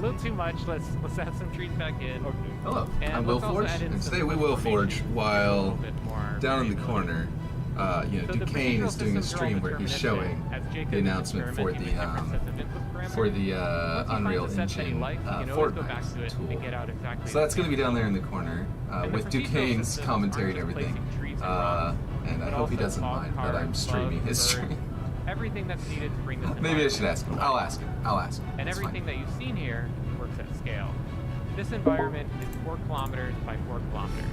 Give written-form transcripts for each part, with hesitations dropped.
little too much. Let's add some trees back in. Okay. Hello, And I'm Will let's also Forge, add in and some today we will forge formation while a little bit more down in the variability. corner, you know, So the Duquesne procedural is doing a systems are all stream where he's deterministic, showing as Jacob the is announcement for experimenting with different sets of input parameters. the Once he finds Unreal a set that he Engine likes, he can always go back to Fortnite it tool. and get out exactly So that's the going to be same down there in result. the corner And the with procedural Duquesne's systems commentary aren't and just everything. placing trees and rocks, And I but hope he also doesn't fog mind that I'm cards, streaming bugs, his birds, stream. everything that's needed to bring this Maybe I should environment ask him. to I'll life. ask him. I'll ask him. And It's fine. everything that you've seen here works at scale. This environment is 4 kilometers by 4 kilometers.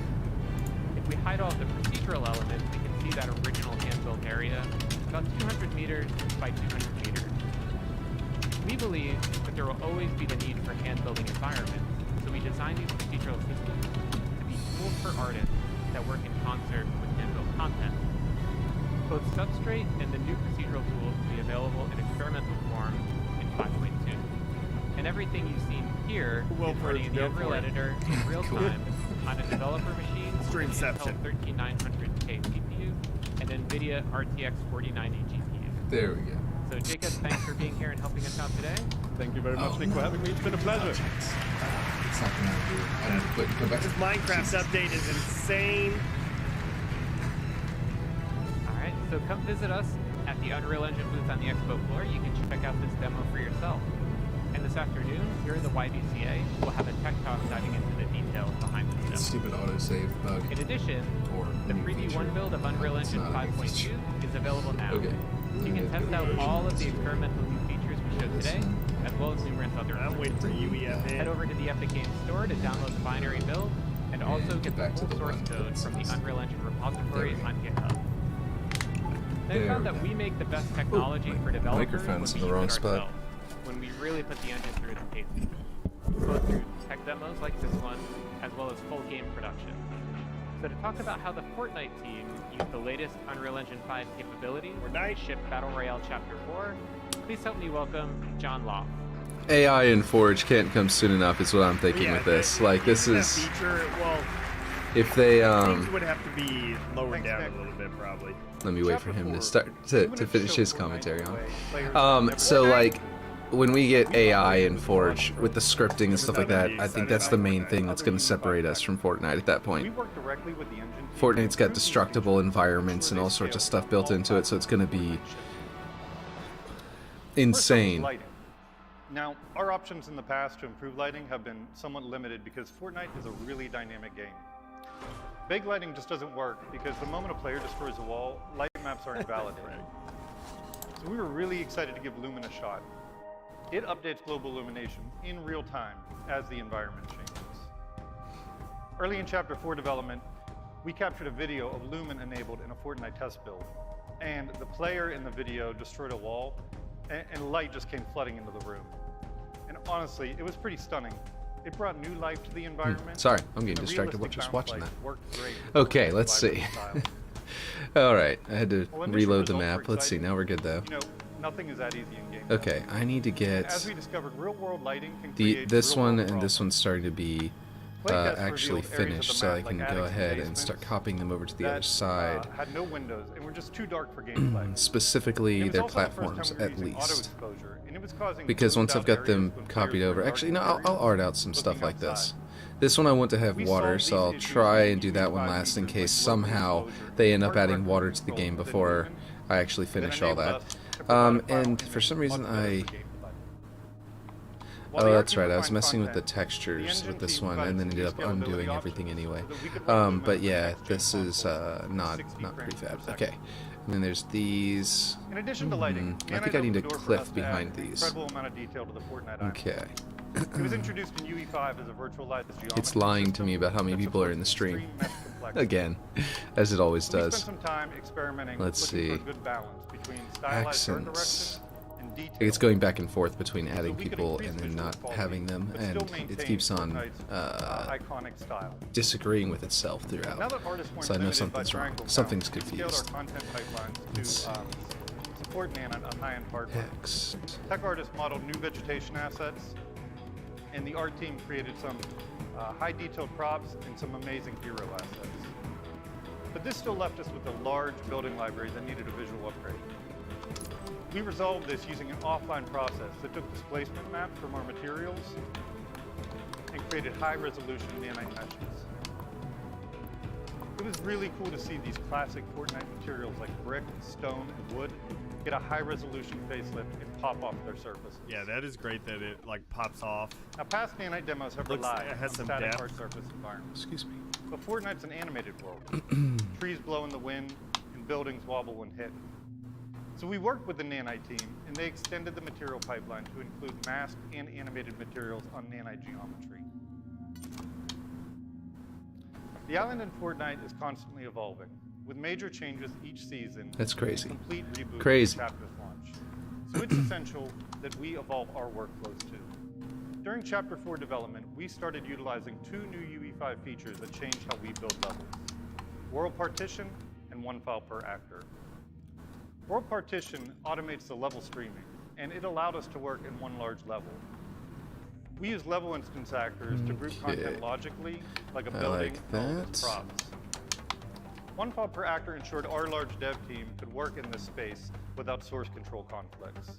If we hide all of the procedural elements, we can see that original hand-built area, about 200 meters by 200 meters. We believe that there will always be the need for hand-building environments, so we designed these procedural systems to be tools for artists that work in concert with hand-built content. Both Substrate and the new procedural tools will be available in experimental form in 5.2. And everything you've seen here is running in the Unreal Editor in real time on a developer machine with an Intel 13900K CPU and NVIDIA RTX 4090 GPU. There we go. So Jacob, thanks for being here and helping us out today. Thank you very much, Nick, for having me. It's been a pleasure. It's not going to do. I need to go back to This Minecraft update is insane. Alright, so come visit us at the Unreal Engine booth on the expo floor. You can check out this demo for yourself. And this afternoon, here in the YBCA, we'll have a tech talk diving into the details behind this demo. stupid autosave bug. In addition, Or the new Preview feature. 1 build of Unreal It's Engine not a new 5.2 feature. is available now. Okay. You can test out all of the experimental new features we showed today, as well as numerous other I'm waiting for UEF Head in. over to the Epic Games Store to download the binary build, and also get get the back to full the source one code that's- from the Unreal Engine repository There we on GitHub. They There found we that go. we make the best technology for developers microphone's when in we the wrong use it spot. ourselves, when we really put the engine through its paces, both through tech demos like this one, as well as full game production. So to talk about how the Fortnite team used the latest Unreal Engine 5 capabilities Fortnite. to ship Battle Royale Chapter 4, please help me welcome John Loft. AI in Forge can't come soon enough is what I'm thinking Yeah, with this. the- Like, this that is... feature, well, If they, things would have to be lowered down a little bit, probably. let me wait for him to start to finish his commentary on. So like when we get AI in Forge with the scripting and stuff like that, I think that's the main thing that's going to separate us from Fortnite at that point. Fortnite's got destructible environments and all sorts of stuff built into it, so it's going to be insane. Now, our options in the past to improve lighting have been somewhat limited because Fortnite is a really dynamic game. Vague lighting just doesn't work because the moment a player destroys a wall, light maps are invalidated. So we were really excited to give Lumen a shot. It updates global illumination in real time as the environment changes. Early in Chapter 4 development, we captured a video of Lumen enabled in a Fortnite test build. And the player in the video destroyed a wall, and light just came flooding into the room. And honestly, it was pretty stunning. It brought new life to the environment. Sorry, I'm getting The distracted realistic just bounce watching light that. worked great. Okay, let's see. Alright, I had to Well, initial reload the results map. were Let's see, exciting. now we're good though. You know, nothing is that easy in game. Okay, I need to As get we discovered, real-world lighting can the create this one real-world and this problems. one's starting to be Playtests actually revealed areas of finished, the so I map, can like go attics and ahead and start basements copying them over to the other that, side. had no windows and were just too dark for gameplay. Specifically It was their also the first platforms time we were at using auto least. exposure, and it was causing Because once I've zoomed-out got them areas when copied players were over, in actually, dark no, I'll areas art out some looking stuff like outside. this. This one I want to have We water, solved so I'll these issues try in and do that one UE5 last in features case like local somehow exposure, they end up hard adding direction water to the control game within before Lumen, I actually that finish all enabled that. us to provide a final And for image some reason much better I... for gameplay. While Oh, the that's art right, team I was refined messing with the content, textures engine with this team one provided and then some ended up scalability undoing options everything anyway. so that we could run Lumen But for yeah, next-gen this is consoles at not 60 frames prefab. per second. Okay, and then there's these. In addition to lighting, I think I need a opened the door for cliff us to add behind an these. incredible amount of detail to the Fortnite island. Okay. It was introduced in UE5 as a virtualized geometry It's lying to me about how many system people are that in the supports stream. extreme mesh complexity. Again, as it always We does. spent some time experimenting Let's looking see. for a good balance between stylized art Accents. direction and detail. It's going back and forth between So adding we could people increase and then visual not quality, having them, but and still it maintain keeps on Fortnite's, iconic style. disagreeing with itself Now throughout. that artists weren't So I know limited something's by wrong. triangle Something's count, we confused. scaled our content pipelines Let's to support NAND on high-end hardware. Hex. Tech artists modeled new vegetation assets, and the art team created some high-detailed props and some amazing hero assets. But this still left us with a large building library that needed a visual upgrade. We resolved this using an offline process that took displacement maps from our materials created high-resolution nanite meshes. It was really cool to see these classic Fortnite materials like brick, stone, and wood get a high-resolution facelift and pop off their surfaces. Yeah, that is great that it like pops off. Now, past nanite demos have Looks relied like it has on some static depth. hard surface environments. Excuse me. But Fortnite's an animated world. Trees blow in the wind, and buildings wobble when hit. So we worked with the nanite team, and they extended the material pipeline to include masked and animated materials on nanite geometry. The island in Fortnite is constantly evolving, with major changes each season. That's crazy. And a complete reboot Crazy. of Chapter's launch. So it's essential that we evolve our workflows too. During Chapter 4 development, we started utilizing 2 new UE5 features that changed how we build levels: World Partition and 1 file per actor. World Partition automates the level streaming, and it allowed us to work in one large level. We use level instance actors to group content logically, like a building, and that. props. 1 file per actor ensured our large dev team could work in this space without source control conflicts.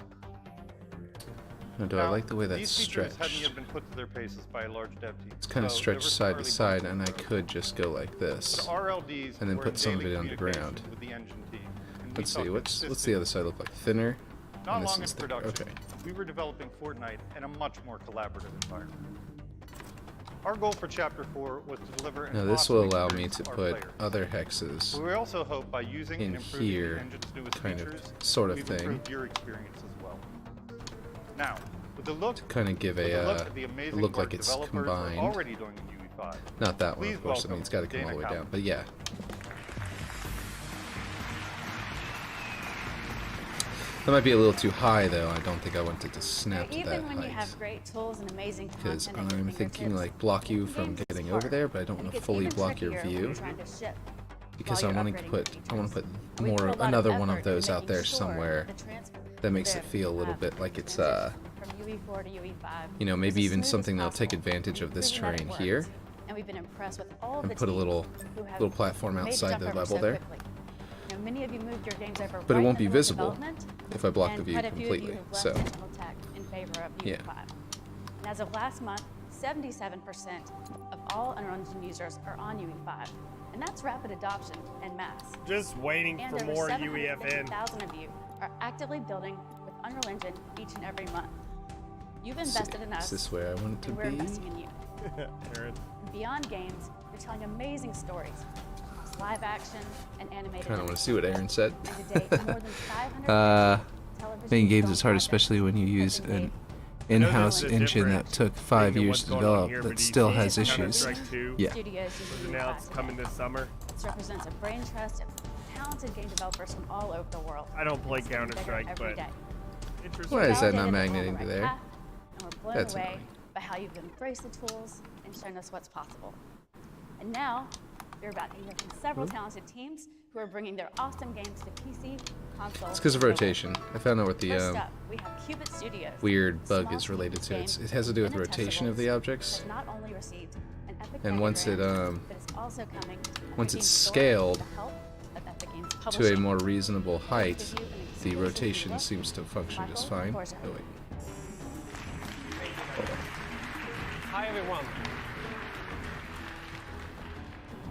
Now, do I like the way that's these features hadn't stretched? yet been put to their paces by a large dev team. It's kind of so there stretched were side to early side, bumps. and I could just go like this. But RLDs and then were put in some of daily it underground. communication with the engine team, and we Let's saw see, what's the consistent other side look like? Thinner? Not And this long in is thicker. production, Okay. we were developing Fortnite in a much more collaborative environment. Our goal for Chapter 4 was to deliver an Now this will awesome allow me experience to to our put players. other hexes We also hope by using in and improving here, the engine's newest kind of, features, sort of we've thing. improved your experience as well. Now, with the look, kind of give with the look a at the amazing look work like it's developers combined. are already doing in UE5. Not that one, Please of course. I mean, welcome it's got to come all the way Dana down. But yeah. That might be a little too high, though. I don't think I want it to snap to that Even when you height. have great tools and amazing Because content at your I'm thinking fingertips, like block you from games is getting hard, over there, but I don't and want it to gets fully even block your trickier when view. you're trying to ship Because while I you're want to upgrading put your I want to put features. We more put a lot of another one effort of those in out there making sure somewhere the transfer that makes it there feel a little have bit like it's transition from UE4 to UE5 you know, is maybe as even smooth as something that'll take possible, advantage and of this proven that it terrain works. here, And we've been impressed with all of and the put a teams little who have little platform made outside jump the over level so there. quickly. You know, many of you moved your games over But it right won't in be the middle of visible development, if I block the and view quite a few of you completely. have left So Gamertag in favor of UE5. Yeah. And as of last month, 77% of all Unreal Engine users are on UE5. And that's rapid adoption en masse. Just waiting And for over more UEFN. 750,000 of you are actively building with Unreal Engine each and every month. You've let's see, invested in us, is this where I want it to and we're be? investing in you. Aaron. Beyond games, you're telling amazing stories. It's live action and animated. Kind of want to see what Aaron said. And to date, more than 500 Making television games film is hard, projects especially when you use have been an made. in-house there's a engine that different took 5 thing to years what's to going on develop here, that but do you still see has Counter-Strike issues. 2 Yeah. Studios was using announced UE5 coming today. this summer. This represents a brain trust of talented game developers from all over the world. I don't play It's getting bigger Counter-Strike, every but day. interesting. Why is that Validated not that we're on magneting the to right there? path, and we're blown That's away annoying. by how you've embraced the tools and shown us what's possible. And now, you're about to hear from several talented teams who are bringing their awesome games to PC, console, It's because of and mobile. rotation. I found out what the First up, we have Cubit Studios. weird bug Small is related to. game It has to do with and rotation of the Untouchables objects. has not only received an Epic And once it, Games, but it's also coming once to it's a store scaled with the help of Epic Games to a Publishing. more reasonable We'll height, give you an the exclusive rotation look. seems to function just Michael fine. Borgia. Oh wait. Hi everyone.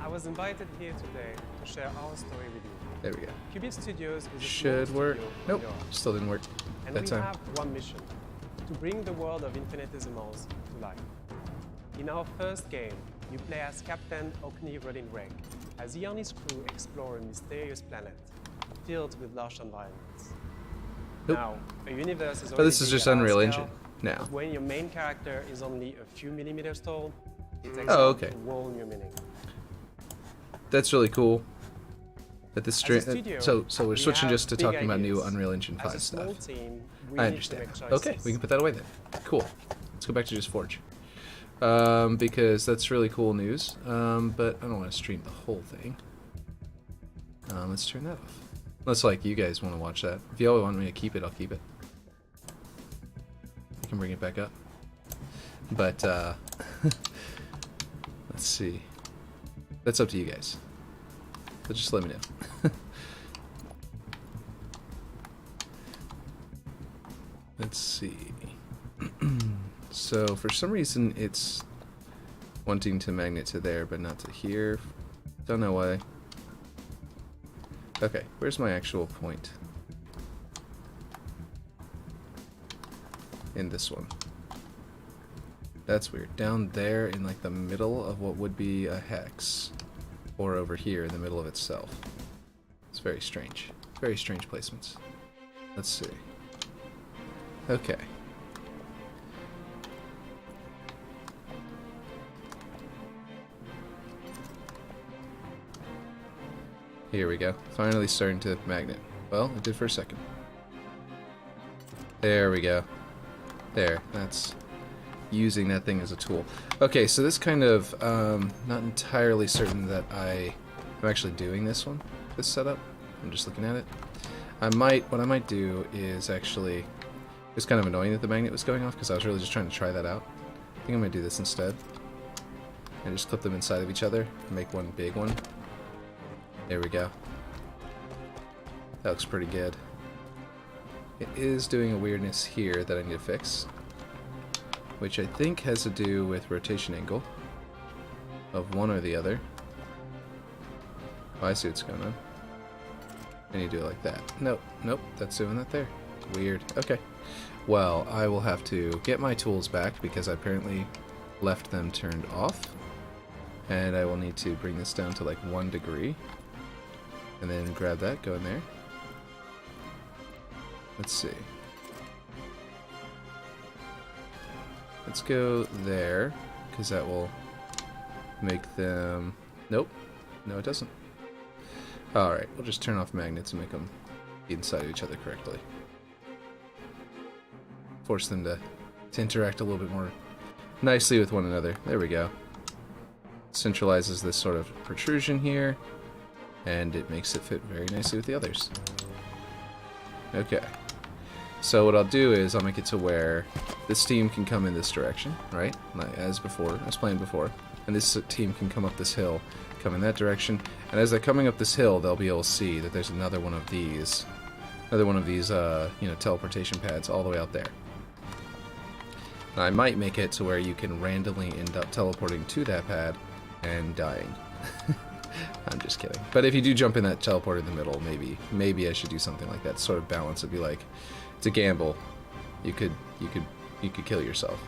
I was invited here today to share our story with you. There we go. Qubit Studios is a Should small work. studio in Nope, Europe, still didn't work and that we time. have one mission: to bring the world of infinitesimals to life. In our first game, you play as Captain Orkney Rodinrake as he and his crew explore a mysterious planet filled with lush environments. Nope. Now, a universe is Oh, this is already just at our Unreal scale, Engine now. but when your main character is only a few millimeters tall, it takes Oh, on okay. a whole new meaning. That's really cool. That this As a studio, so we're we switching have just to big talking about new ideas. Unreal Engine As a 5 small stuff. team, we I need understand. to make Okay, choices. we can put that away then. Cool. Let's go back to just Forge. Because that's really cool news. But I don't want to stream the whole thing. Let's turn that off. Unless like you guys want to watch that. If y'all want me to keep it, I'll keep it. I can bring it back up. But let's see. That's up to you guys. So just let me know. Let's see. So for some reason it's wanting to magnet to there, but not to here. Don't know why. Okay, where's my actual point? In this one. That's weird. Down there in like the middle of what would be a hex. Or over here in the middle of itself. It's very strange. Very strange placements. Let's see. Okay. Here we go. Finally starting to magnet. Well, it did for a second. There we go. There. That's using that thing as a tool. Okay, so this kind of, not entirely certain that I'm actually doing this one, this setup. I'm just looking at it. What I might do is actually, it's kind of annoying that the magnet was going off because I was really just trying to try that out. I think I'm going to do this instead. And just clip them inside of each other and make one big one. There we go. That looks pretty good. It is doing a weirdness here that I need to fix, which I think has to do with rotation angle of one or the other. Oh, I see what's going on. And you do it like that. Nope, nope, that's doing that there. Weird. Okay. Well, I will have to get my tools back because I apparently left them turned off. And I will need to bring this down to like 1 degree. And then grab that, go in there. Let's see. Let's go there, because that will make them... Nope. No, it doesn't. Alright, we'll just turn off magnets and make them be inside of each other correctly. Force them to interact a little bit more nicely with one another. There we go. Centralizes this sort of protrusion here, and it makes it fit very nicely with the others. Okay. So what I'll do is I'll make it to where this team can come in this direction, right? Like as planned before. And this team can come up this hill, come in that direction. And as they're coming up this hill, they'll be able to see that there's another one of these, teleportation pads all the way out there. And I might make it to where you can randomly end up teleporting to that pad and dying. I'm just kidding. But if you do jump in that teleport in the middle, maybe I should do something like that. Sort of balance. It'd be like, it's a gamble. You could kill yourself.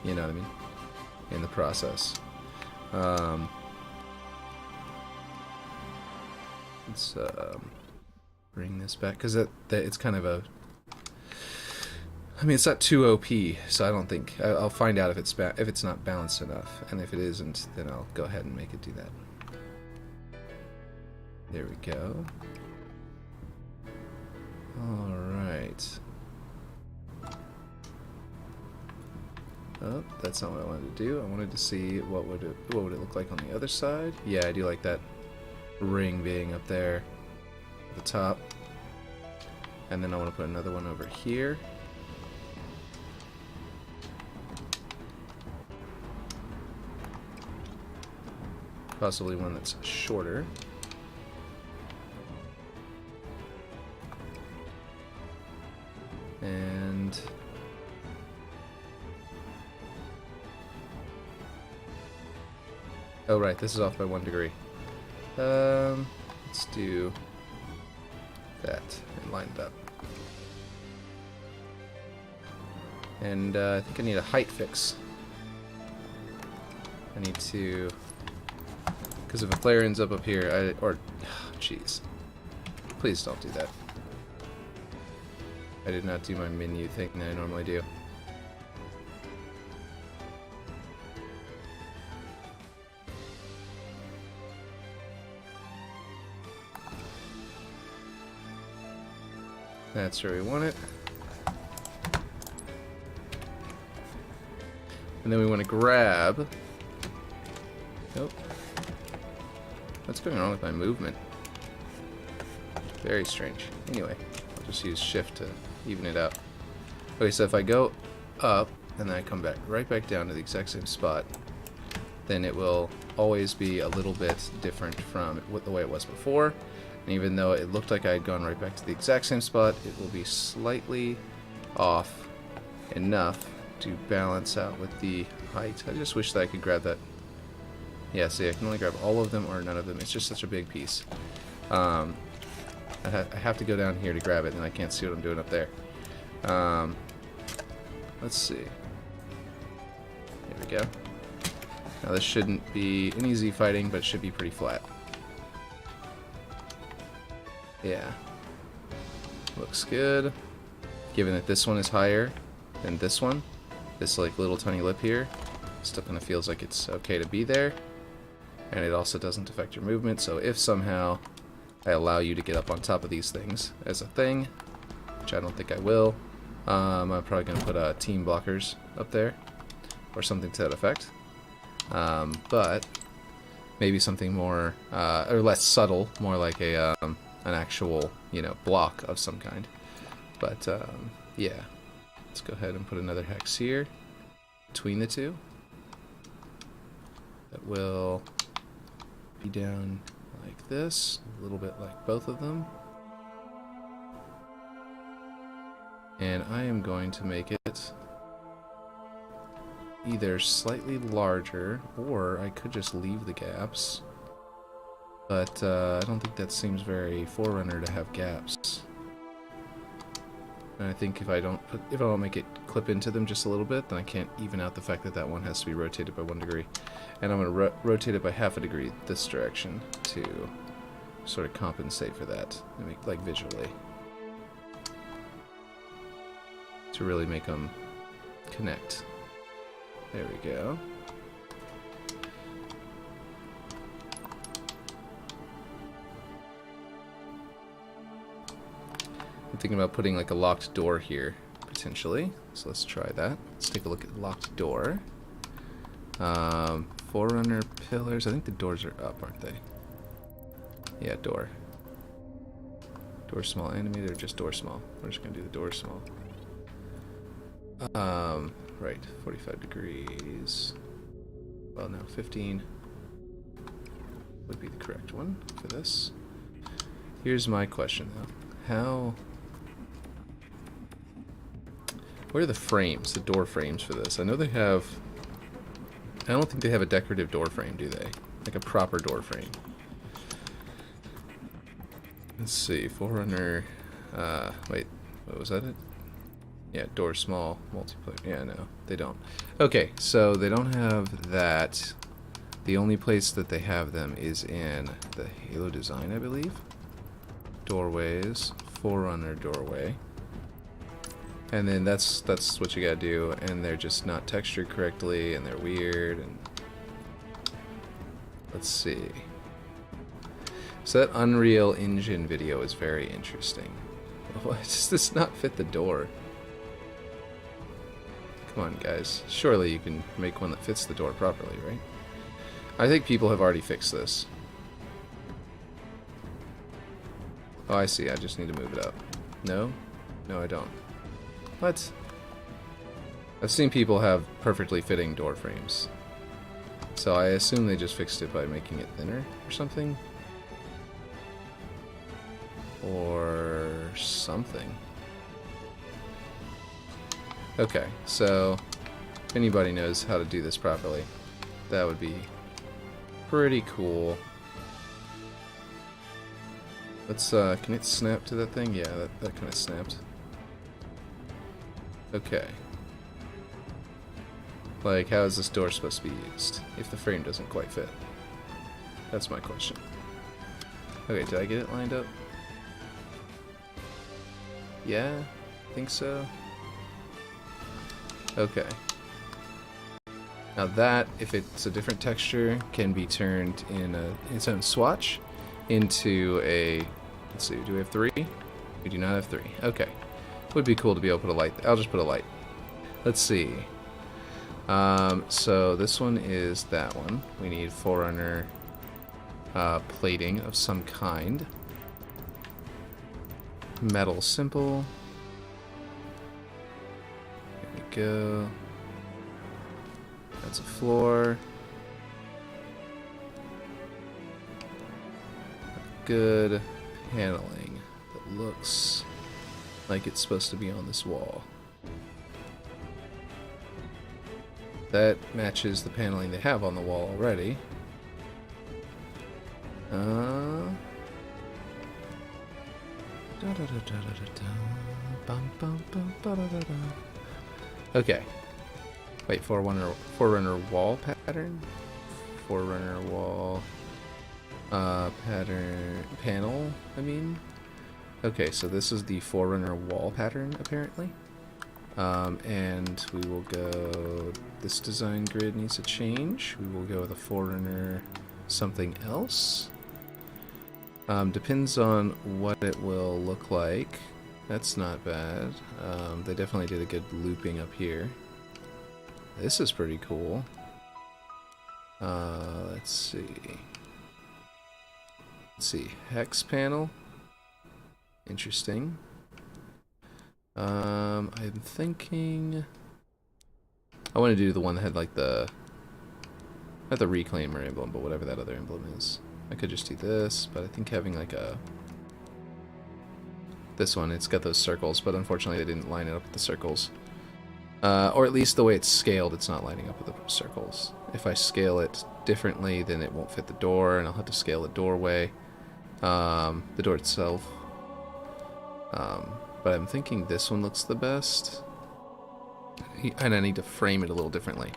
You know what I mean? In the process. Let's bring this back because it's kind of a. I mean, it's not too OP, so I don't think I'll find out if it's not balanced enough, and if it isn't, then I'll go ahead and make it do that. There we go. All right. Oh, that's not what I wanted to do. I wanted to see what would it look like on the other side. Yeah, I do like that ring being up there at the top. And then I want to put another one over here. Possibly one that's shorter. And oh right, this is off by 1 degree. Let's do that and line it up. And I think I need a height fix. I need to, because if a player ends up here, jeez, please don't do that. I did not do my menu thing that I normally do. That's where we want it. And then we want to grab... Nope. What's going on with my movement? Very strange. Anyway, I'll just use shift to even it out. Okay, so if I go up and then I come back right back down to the exact same spot, then it will always be a little bit different from the way it was before. And even though it looked like I had gone right back to the exact same spot, it will be slightly off enough to balance out with the height. I just wish that I could grab that Yeah, see, I can only grab all of them or none of them. It's just such a big piece. I have to go down here to grab it, and I can't see what I'm doing up there. Let's see. Here we go. Now this shouldn't be an easy fighting, but it should be pretty flat. Yeah. Looks good. Given that this one is higher than this one, this like little tiny lip here, still kind of feels like it's okay to be there. And it also doesn't affect your movement, so if somehow I allow you to get up on top of these things as a thing, which I don't think I will, I'm probably going to put team blockers up there, or something to that effect. But maybe something more, or less subtle, more like a an actual, you know, block of some kind. But yeah, let's go ahead and put another hex here between the two. That will be down like this, a little bit like both of them. And I am going to make it either slightly larger, or I could just leave the gaps. But I don't think that seems very Forerunner to have gaps. And I think if I don't make it clip into them just a little bit, then I can't even out the fact that that one has to be rotated by 1 degree. And I'm going to rotate it by half a degree this direction to sort of compensate for that, and make, like, visually, to really make them connect. There we go. I'm thinking about putting like a locked door here, potentially. So let's try that. Let's take a look at the locked door. Forerunner pillars. I think the doors are up, aren't they? Yeah, door. Door small animated, or just door small? We're just gonna do the door small. Right, 45 degrees. Well, no, 15 would be the correct one for this. Here's my question, though. Where are the frames, the door frames for this? I know they have... I don't think they have a decorative door frame, do they? Like a proper door frame. Let's see, Forerunner... wait, what was that it? Yeah, door small, multiplayer. Yeah, no, they don't. Okay, so they don't have that. The only place that they have them is in the Halo design, I believe. Doorways, Forerunner doorway. And then that's what you gotta do, and they're just not textured correctly, and they're weird, and... Let's see. So that Unreal Engine video is very interesting. Why does this not fit the door? Come on, guys. Surely you can make one that fits the door properly, right? I think people have already fixed this. Oh, I see. I just need to move it up. No? No, I don't. What? I've seen people have perfectly fitting door frames. So I assume they just fixed it by making it thinner or something? Or something. Okay, so if anybody knows how to do this properly, that would be pretty cool. Let's, can it snap to that thing? Yeah, that kind of snapped. Okay. Like, how is this door supposed to be used if the frame doesn't quite fit? That's my question. Okay, did I get it lined up? Yeah, I think so. Okay. Now that, if it's a different texture, can be turned in its own swatch into a... Let's see, do we have 3? We do not have 3. Okay. Would be cool to be able to put a light. I'll just put a light. Let's see. So this one is that one. We need Forerunner plating of some kind. Metal simple. There we go. That's a floor. Good paneling that looks like it's supposed to be on this wall. That matches the paneling they have on the wall already. Okay. Wait, Forerunner wall pattern? Forerunner wall pattern panel, I mean. Okay, so this is the Forerunner wall pattern, apparently. And we will go... This design grid needs to change. We will go with a Forerunner something else. Depends on what it will look like. That's not bad. They definitely did a good looping up here. This is pretty cool. Let's see. Let's see. Hex panel. Interesting. I'm thinking... I want to do the one that had like the... Not the reclaimer emblem, but whatever that other emblem is. I could just do this, but I think having like a... This one, it's got those circles, but unfortunately they didn't line it up with the circles. Or at least the way it's scaled, it's not lining up with the circles. If I scale it differently, then it won't fit the door, and I'll have to scale the doorway. The door itself. But I'm thinking this one looks the best. And I need to frame it a little differently.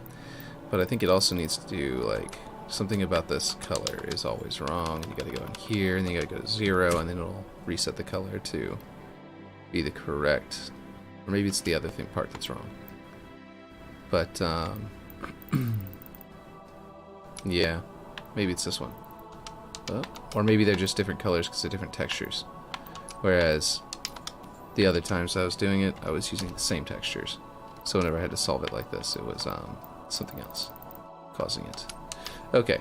But I think it also needs to do, like, something about this color is always wrong. You gotta go in here, and then you gotta go to 0, and then it'll reset the color to be the correct. Or maybe it's the other part that's wrong. But, yeah, maybe it's this one. Or maybe they're just different colors because they're different textures. Whereas the other times I was doing it, I was using the same textures. So whenever I had to solve it like this, it was something else causing it. Okay.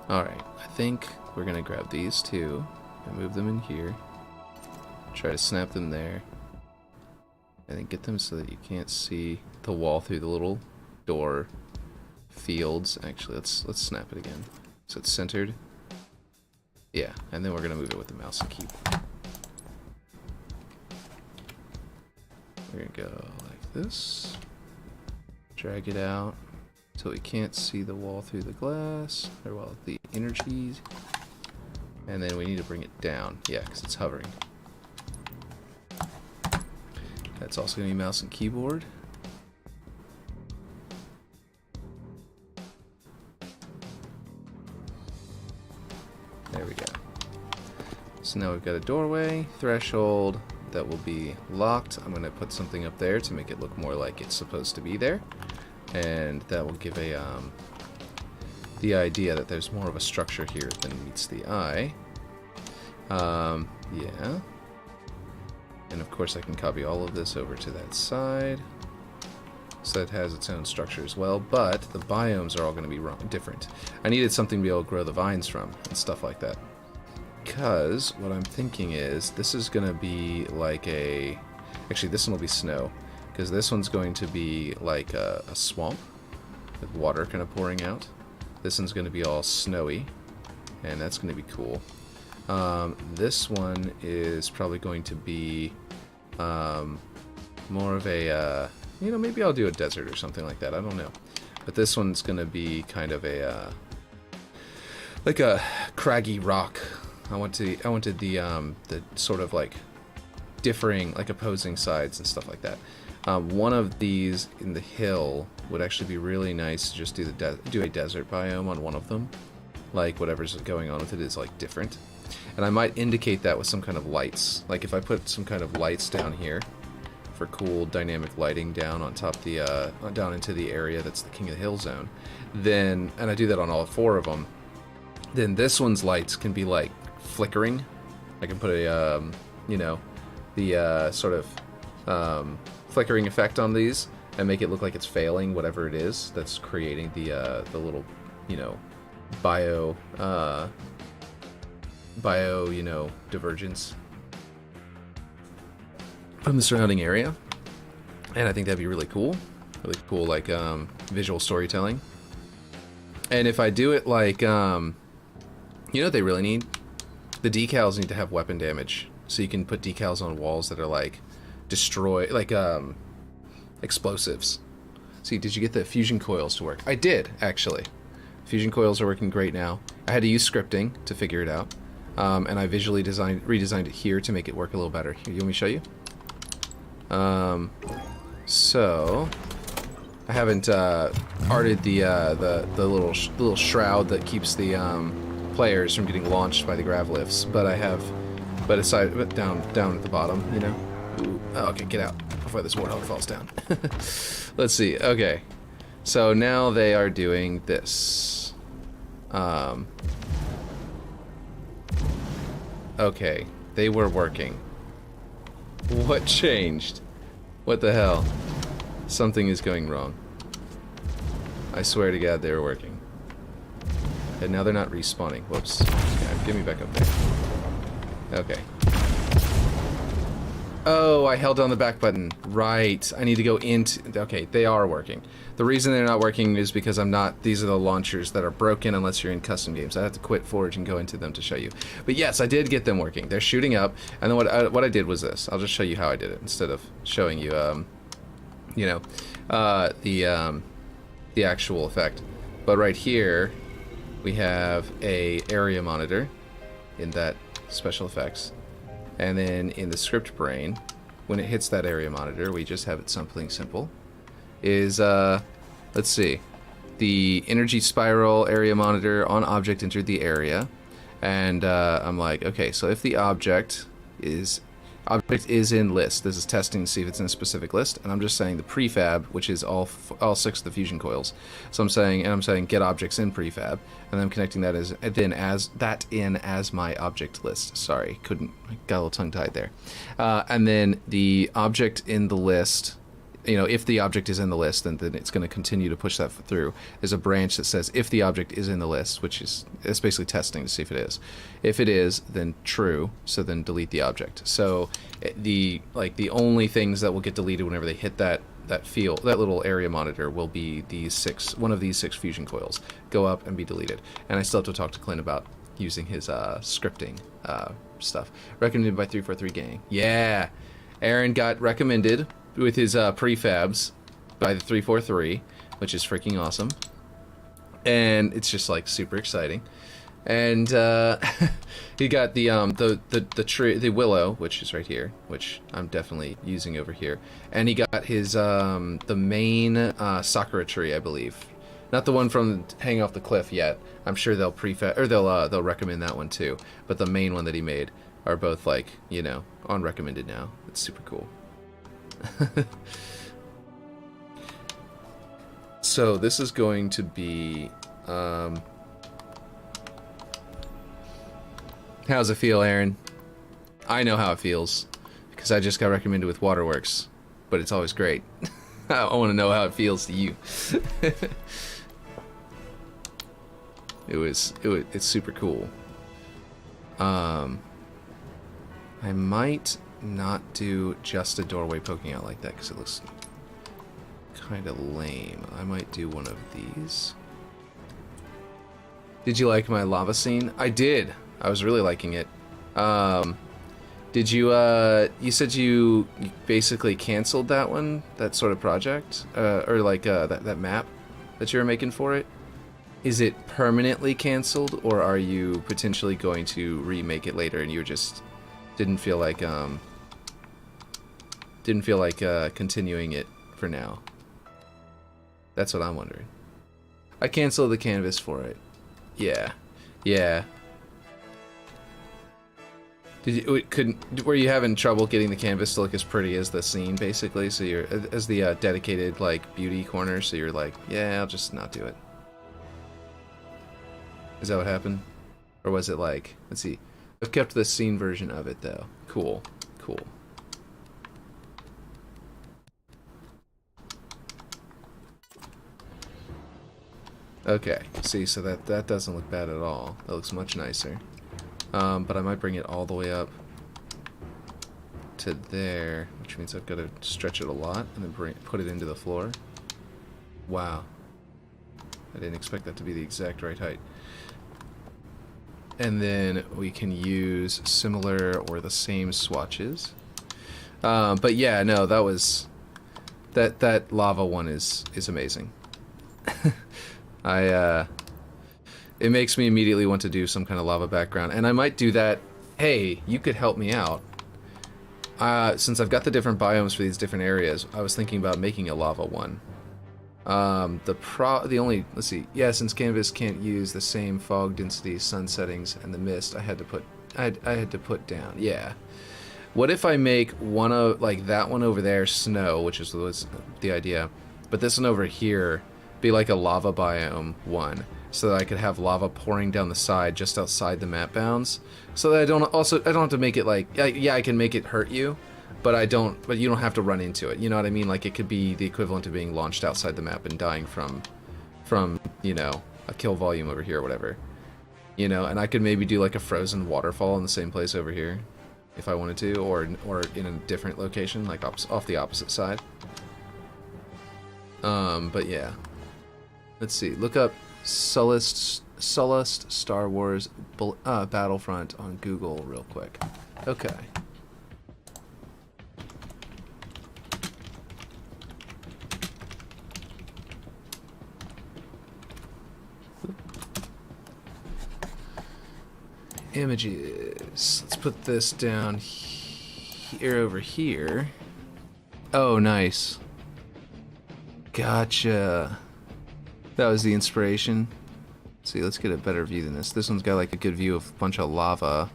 Alright, I think we're going to grab these two and move them in here. Try to snap them there. And then get them so that you can't see the wall through the little door fields. Actually, let's snap it again. So it's centered. Yeah, and then we're going to move it with the mouse and keyboard. We're going to go like this. Drag it out so we can't see the wall through the glass, or well, the energies. And then we need to bring it down. Yeah, because it's hovering. That's also going to be mouse and keyboard. There we go. So now we've got a doorway, threshold that will be locked. I'm going to put something up there to make it look more like it's supposed to be there. And that will give a the idea that there's more of a structure here than meets the eye. Yeah. And of course I can copy all of this over to that side. So it has its own structure as well, but the biomes are all going to be different. I needed something to be able to grow the vines from and stuff like that. Because what I'm thinking is this is going to be like a... Actually, this one will be snow. Because this one's going to be like a swamp with water kind of pouring out. This one's going to be all snowy, and that's going to be cool. This one is probably going to be more of a, you know, maybe I'll do a desert or something like that. I don't know. But this one's going to be kind of a, like a craggy rock. I wanted the sort of like differing, like opposing sides and stuff like that. One of these in the hill would actually be really nice to just do a desert biome on one of them. Like whatever's going on with it is like different. And I might indicate that with some kind of lights. Like if I put some kind of lights down here for cool dynamic lighting down on top the down into the area that's the King of the Hill zone, then, and I do that on all 4 of them, then this one's lights can be like flickering. I can put a you know, the sort of flickering effect on these and make it look like it's failing whatever it is that's creating the little, you know, bio, you know, divergence from the surrounding area. And I think that'd be really cool, like visual storytelling. And if I do it like, you know what they really need? The decals need to have weapon damage, so you can put decals on walls that are like destroy, like explosives. See, did you get the fusion coils to work? I did, actually. Fusion coils are working great now. I had to use scripting to figure it out, and I visually redesigned it here to make it work a little better. Here, you want me to show you? So I haven't arted the little shroud that keeps the players from getting launched by the grav lifts, but I have, but down at the bottom, you know. Ooh, oh, okay, get out before this warthog falls down. Let's see. Okay, so now they are doing this. Okay, they were working. What changed? What the hell? Something is going wrong. I swear to God they were working. And now they're not respawning. Whoops. Okay, get me back up there. Okay. Oh, I held down the back button. Right. I need to go into... Okay, they are working. The reason they're not working is because I'm not... These are the launchers that are broken unless you're in custom games. I have to quit Forge and go into them to show you. But yes, I did get them working. They're shooting up. And then what I did was this. I'll just show you how I did it instead of showing you, you know, the actual effect. But right here, we have a area monitor in that special effects. And then in the script brain, when it hits that area monitor, we just have it something simple. Is, let's see, the energy spiral area monitor on object entered the area. And I'm like, okay, so if the object is in list, this is testing to see if it's in a specific list, and I'm just saying the prefab, which is all 6 of the fusion coils. So I'm saying get objects in prefab, and then I'm connecting that as my object list. Sorry, got a little tongue tied there. And then the object in the list, you know, if the object is in the list, then it's going to continue to push that through. There's a branch that says if the object is in the list, it's basically testing to see if it is. If it is, then true, so then delete the object. So the only things that will get deleted whenever they hit that little area monitor will be one of these 6 fusion coils go up and be deleted. And I still have to talk to Klen about using his scripting stuff. Recommended by 343 Gang. Yeah, Aaron got recommended with his prefabs by the 343, which is freaking awesome, and it's just like super exciting. And he got the tree, the willow, which is right here, which I'm definitely using over here, and he got his the main sakura tree, I believe, not the one from hanging off the cliff yet. I'm sure they'll they'll recommend that one too, but the main one that he made are both, like, you know, on recommended now. It's super cool. So this is going to be how's it feel, Aaron? I know how it feels because I just got recommended with Waterworks, but it's always great. I want to know how it feels to you. It's super cool. I might not do just a doorway poking out like that because it looks kind of lame. I might do one of these. Did you like my lava scene? I did. I was really liking it. Did you you said you basically canceled that one, that sort of project, or like that map that you were making for it? Is it permanently canceled, or are you potentially going to remake it later and you just didn't feel like continuing it for now? That's what I'm wondering. I canceled the canvas for it. Yeah. Were you having trouble getting the canvas to look as pretty as the scene, basically? So you're as the dedicated like beauty corner. So you're like, yeah, I'll just not do it. Is that what happened, or was it like? Let's see. I've kept the scene version of it though. Cool. Okay, see, so that doesn't look bad at all. That looks much nicer. But I might bring it all the way up to there, which means I've got to stretch it a lot and then put it into the floor. Wow. I didn't expect that to be the exact right height. And then we can use similar or the same swatches. But yeah, no, that lava one is amazing. it makes me immediately want to do some kind of lava background, and I might do that. Hey, you could help me out. Since I've got the different biomes for these different areas, I was thinking about making a lava one. Let's see, yeah, since Canvas can't use the same fog density, sun settings, and the mist, I had to put down, yeah. What if I make one of, like, that one over there, snow, which was the idea, but this one over here be like a lava biome one, so that I could have lava pouring down the side just outside the map bounds, so that I don't have to make it like, yeah, I can make it hurt you, but you don't have to run into it, you know what I mean? Like, it could be the equivalent of being launched outside the map and dying from, you know, a kill volume over here or whatever. You know, and I could maybe do like a frozen waterfall in the same place over here, if I wanted to, or in a different location, like off the opposite side. But yeah. Let's see, look up Sullust Star Wars Battlefront on Google real quick. Okay. Images. Let's put this down here over here. Oh, nice. Gotcha. That was the inspiration. Let's see, let's get a better view than this. This one's got like a good view of a bunch of lava.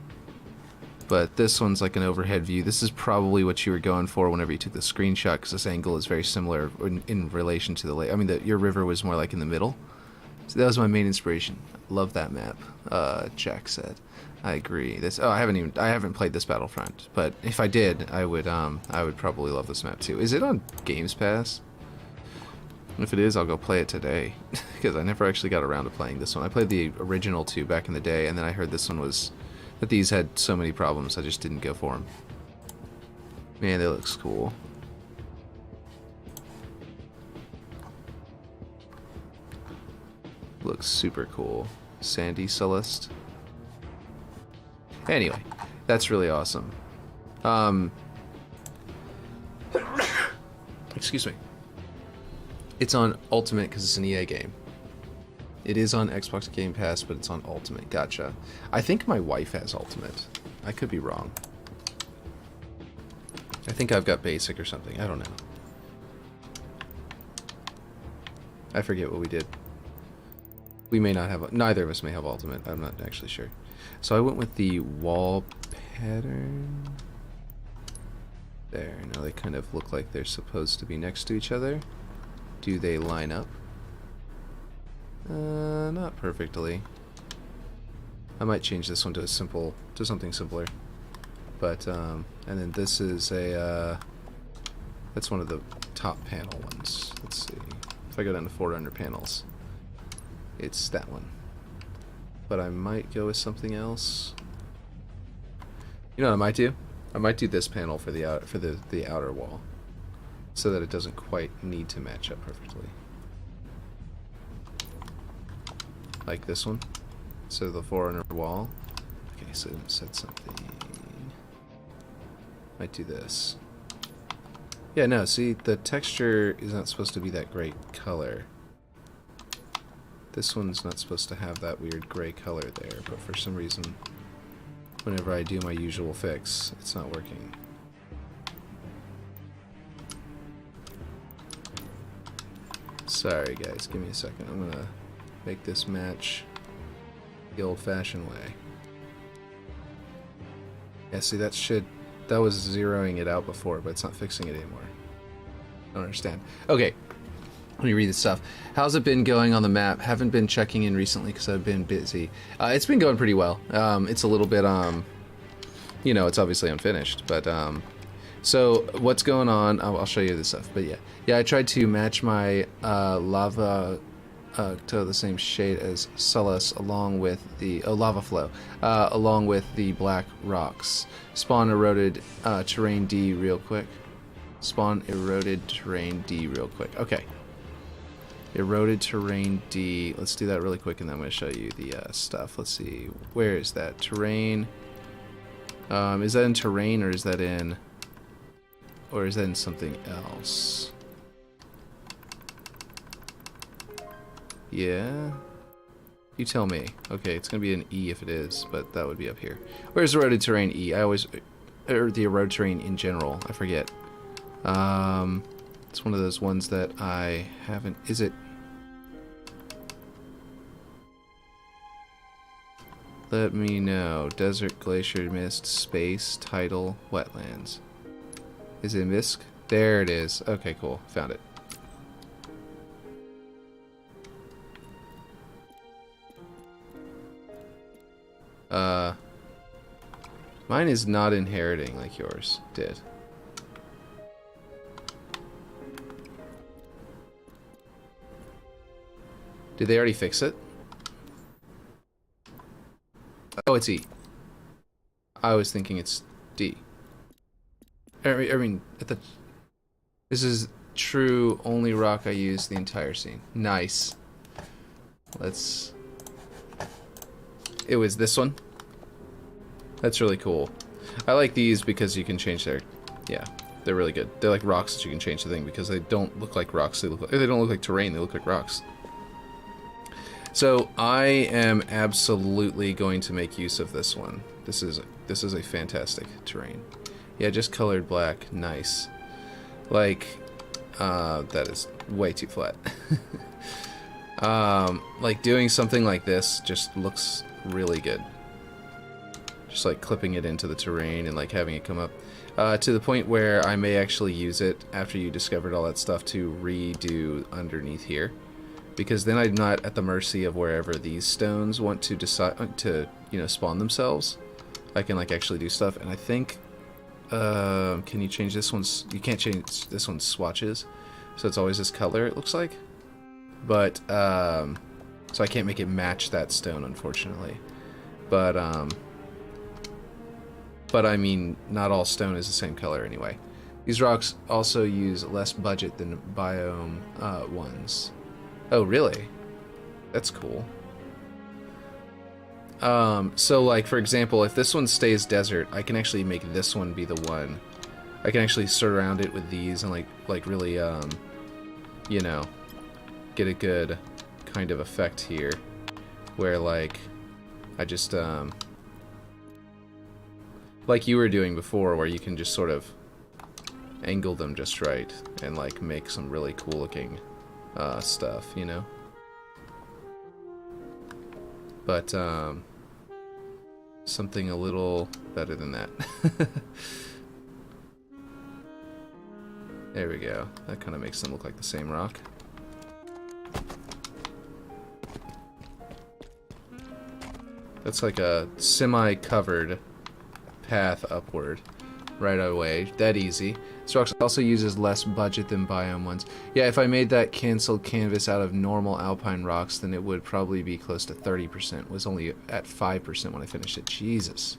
But this one's like an overhead view. This is probably what you were going for whenever you took the screenshot, because this angle is very similar in relation to the lake. I mean, your river was more like in the middle. So that was my main inspiration. Love that map. Jack said. I agree. I haven't played this Battlefront, but if I did, I would probably love this map too. Is it on Games Pass? If it is, I'll go play it today, because I never actually got around to playing this one. I played the original two back in the day, and then I heard this one that these had so many problems, I just didn't go for them. Man, that looks cool. Looks super cool. Sandy Celeste. Anyway, that's really awesome. Excuse me. It's on Ultimate because it's an EA game. It is on Xbox Game Pass, but it's on Ultimate. Gotcha. I think my wife has Ultimate. I could be wrong. I think I've got Basic or something. I don't know. I forget what we did. We may not have... Neither of us may have Ultimate. I'm not actually sure. So I went with the wall pattern. There. Now they kind of look like they're supposed to be next to each other. Do they line up? Not perfectly. I might change this one to something simpler. But and then this is that's one of the top panel ones. Let's see. If I go down to 400 panels, it's that one. But I might go with something else. You know what I might do? I might do this panel for the outer wall, so that it doesn't quite need to match up perfectly. Like this one. So the 400 wall. Okay, so it said something. Might do this. Yeah, no, see, the texture is not supposed to be that gray color. This one's not supposed to have that weird gray color there, but for some reason, whenever I do my usual fix, it's not working. Sorry guys, give me a second. I'm gonna make this match the old-fashioned way. Yeah, see, that was zeroing it out before, but it's not fixing it anymore. I don't understand. Okay, let me read this stuff. How's it been going on the map? Haven't been checking in recently because I've been busy. It's been going pretty well. It's a little bit, you know, it's obviously unfinished, but, so what's going on? I'll show you this stuff, but yeah. Yeah, I tried to match my lava to the same shade as Sullust along with the lava flow, along with the black rocks. Spawn eroded terrain D real quick. Spawn eroded terrain D real quick. Okay. Eroded terrain D. Let's do that really quick, and then I'm going to show you the stuff. Let's see. Where is that? Terrain. Is that in terrain, or is that in... Or is that in something else? Yeah. You tell me. Okay, it's gonna be an E if it is, but that would be up here. Where's the eroded terrain E? I always, or the eroded terrain in general. I forget. It's one of those ones that I haven't. Is it? Let me know. Desert, glacier, mist, space, tidal, wetlands. Is it MISC? There it is. Okay, cool. Found it. Mine is not inheriting like yours did. Did they already fix it? Oh, it's E. I was thinking it's D. I mean, this is true only rock I use the entire scene. Nice. Let's... It was this one. That's really cool. I like these because you can change their... Yeah, they're really good. They're like rocks that you can change the thing because they don't look like rocks. They don't look like terrain. They look like rocks. So I am absolutely going to make use of this one. This is a fantastic terrain. Yeah, just colored black. Nice. Like, that is way too flat. Like doing something like this just looks really good. Just like clipping it into the terrain and like having it come up to the point where I may actually use it after you discovered all that stuff to redo underneath here, because then I'm not at the mercy of wherever these stones want to decide to, you know, spawn themselves. I can like actually do stuff, and I think can you change this one's? You can't change this one's swatches, so it's always this color. It looks like, but so I can't make it match that stone, unfortunately. But I mean, not all stone is the same color anyway. These rocks also use less budget than biome ones. Oh, really? That's cool. So like, for example, if this one stays desert, I can actually make this one be the one. I can actually surround it with these and like really, you know, get a good kind of effect here, where like, I just, like you were doing before, where you can just sort of angle them just right and like make some really cool looking stuff, you know? But something a little better than that. There we go. That kind of makes them look like the same rock. That's like a semi-covered path upward right away. That easy. This rock also uses less budget than biome ones. Yeah, if I made that canceled canvas out of normal alpine rocks, then it would probably be close to 30%. It was only at 5% when I finished it. Jesus.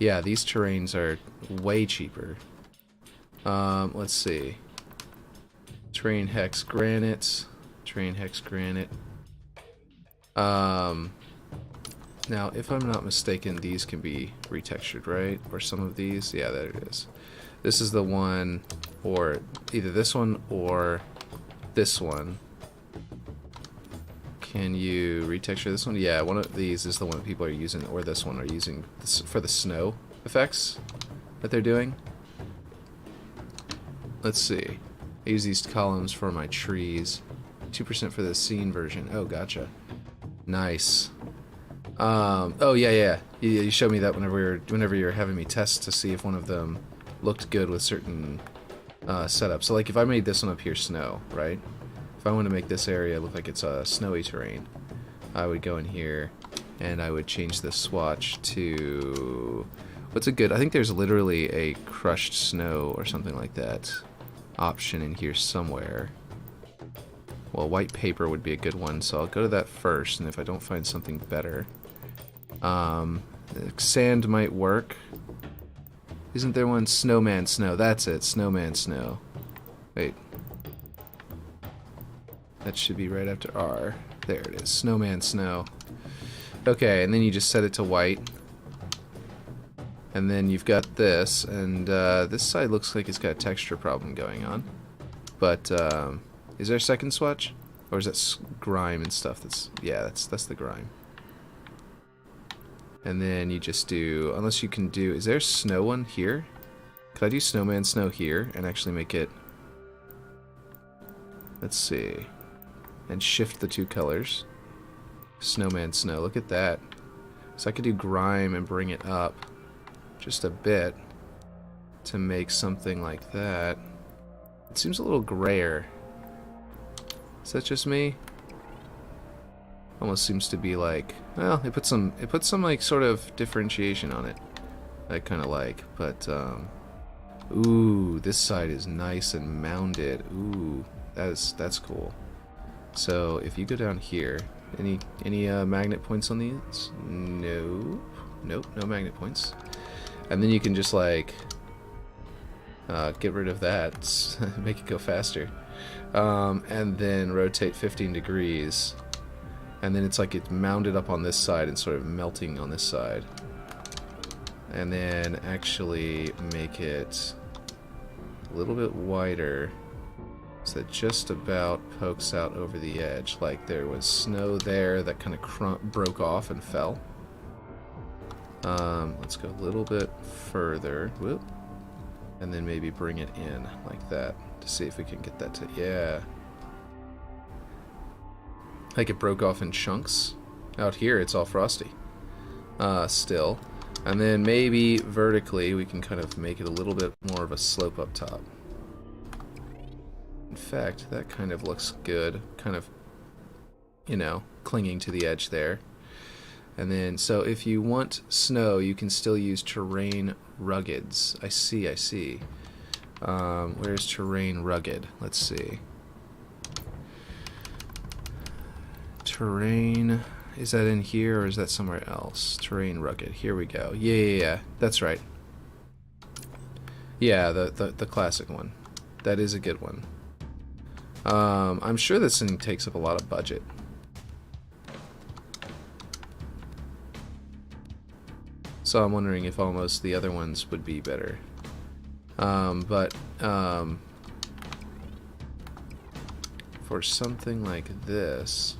Yeah, these terrains are way cheaper. Let's see. Terrain hex granite. Terrain hex granite. Now, if I'm not mistaken, these can be retextured, right? Or some of these? Yeah, there it is. This is the one, or either this one or this one. Can you retexture this one? Yeah, one of these is the one that people are using, or this one are using for the snow effects that they're doing. Let's see. I use these columns for my trees. 2% for the scene version. Oh, gotcha. Nice. Oh yeah. You showed me that whenever you were having me test to see if one of them looked good with certain setups. So like if I made this one up here snow, right? If I want to make this area look like it's a snowy terrain, I would go in here and I would change the swatch to what's a good? I think there's literally a crushed snow or something like that option in here somewhere. Well, white paper would be a good one, so I'll go to that first, and if I don't find something better, sand might work. Isn't there one? Snowman snow. That's it. Snowman snow. Wait. That should be right after R. There it is. Snowman snow. Okay, and then you just set it to white. And then you've got this, and this side looks like it's got a texture problem going on. But, is there a second swatch? Or is that grime and stuff? Yeah, that's the grime. And then you just do, unless you can do, is there snow one here? Could I do snowman snow here and actually make it, let's see, and shift the 2 colors. Snowman snow, look at that. So I could do grime and bring it up just a bit to make something like that. It seems a little grayer. Is that just me? Almost seems to be like, well, it puts some like sort of differentiation on it. I kind of like, but ooh, this side is nice and mounded. Ooh, that's cool. So if you go down here, any magnet points on these? Nope, no magnet points. And then you can just like get rid of that, make it go faster, and then rotate 15 degrees, and then it's like it's mounded up on this side and sort of melting on this side, and then actually make it a little bit wider so that just about pokes out over the edge, like there was snow there that kind of broke off and fell. Let's go a little bit further. Whoop. And then maybe bring it in like that to see if we can get that to, yeah. Like it broke off in chunks. Out here it's all frosty. Still. And then maybe vertically we can kind of make it a little bit more of a slope up top. In fact, that kind of looks good. Kind of, you know, clinging to the edge there. And then, so if you want snow, you can still use terrain ruggeds. I see. Where's terrain rugged? Let's see. Terrain, is that in here or is that somewhere else? Terrain rugged, here we go. Yeah, that's right. Yeah, the classic one. That is a good one. I'm sure this thing takes up a lot of budget. So I'm wondering if almost the other ones would be better. For something like this,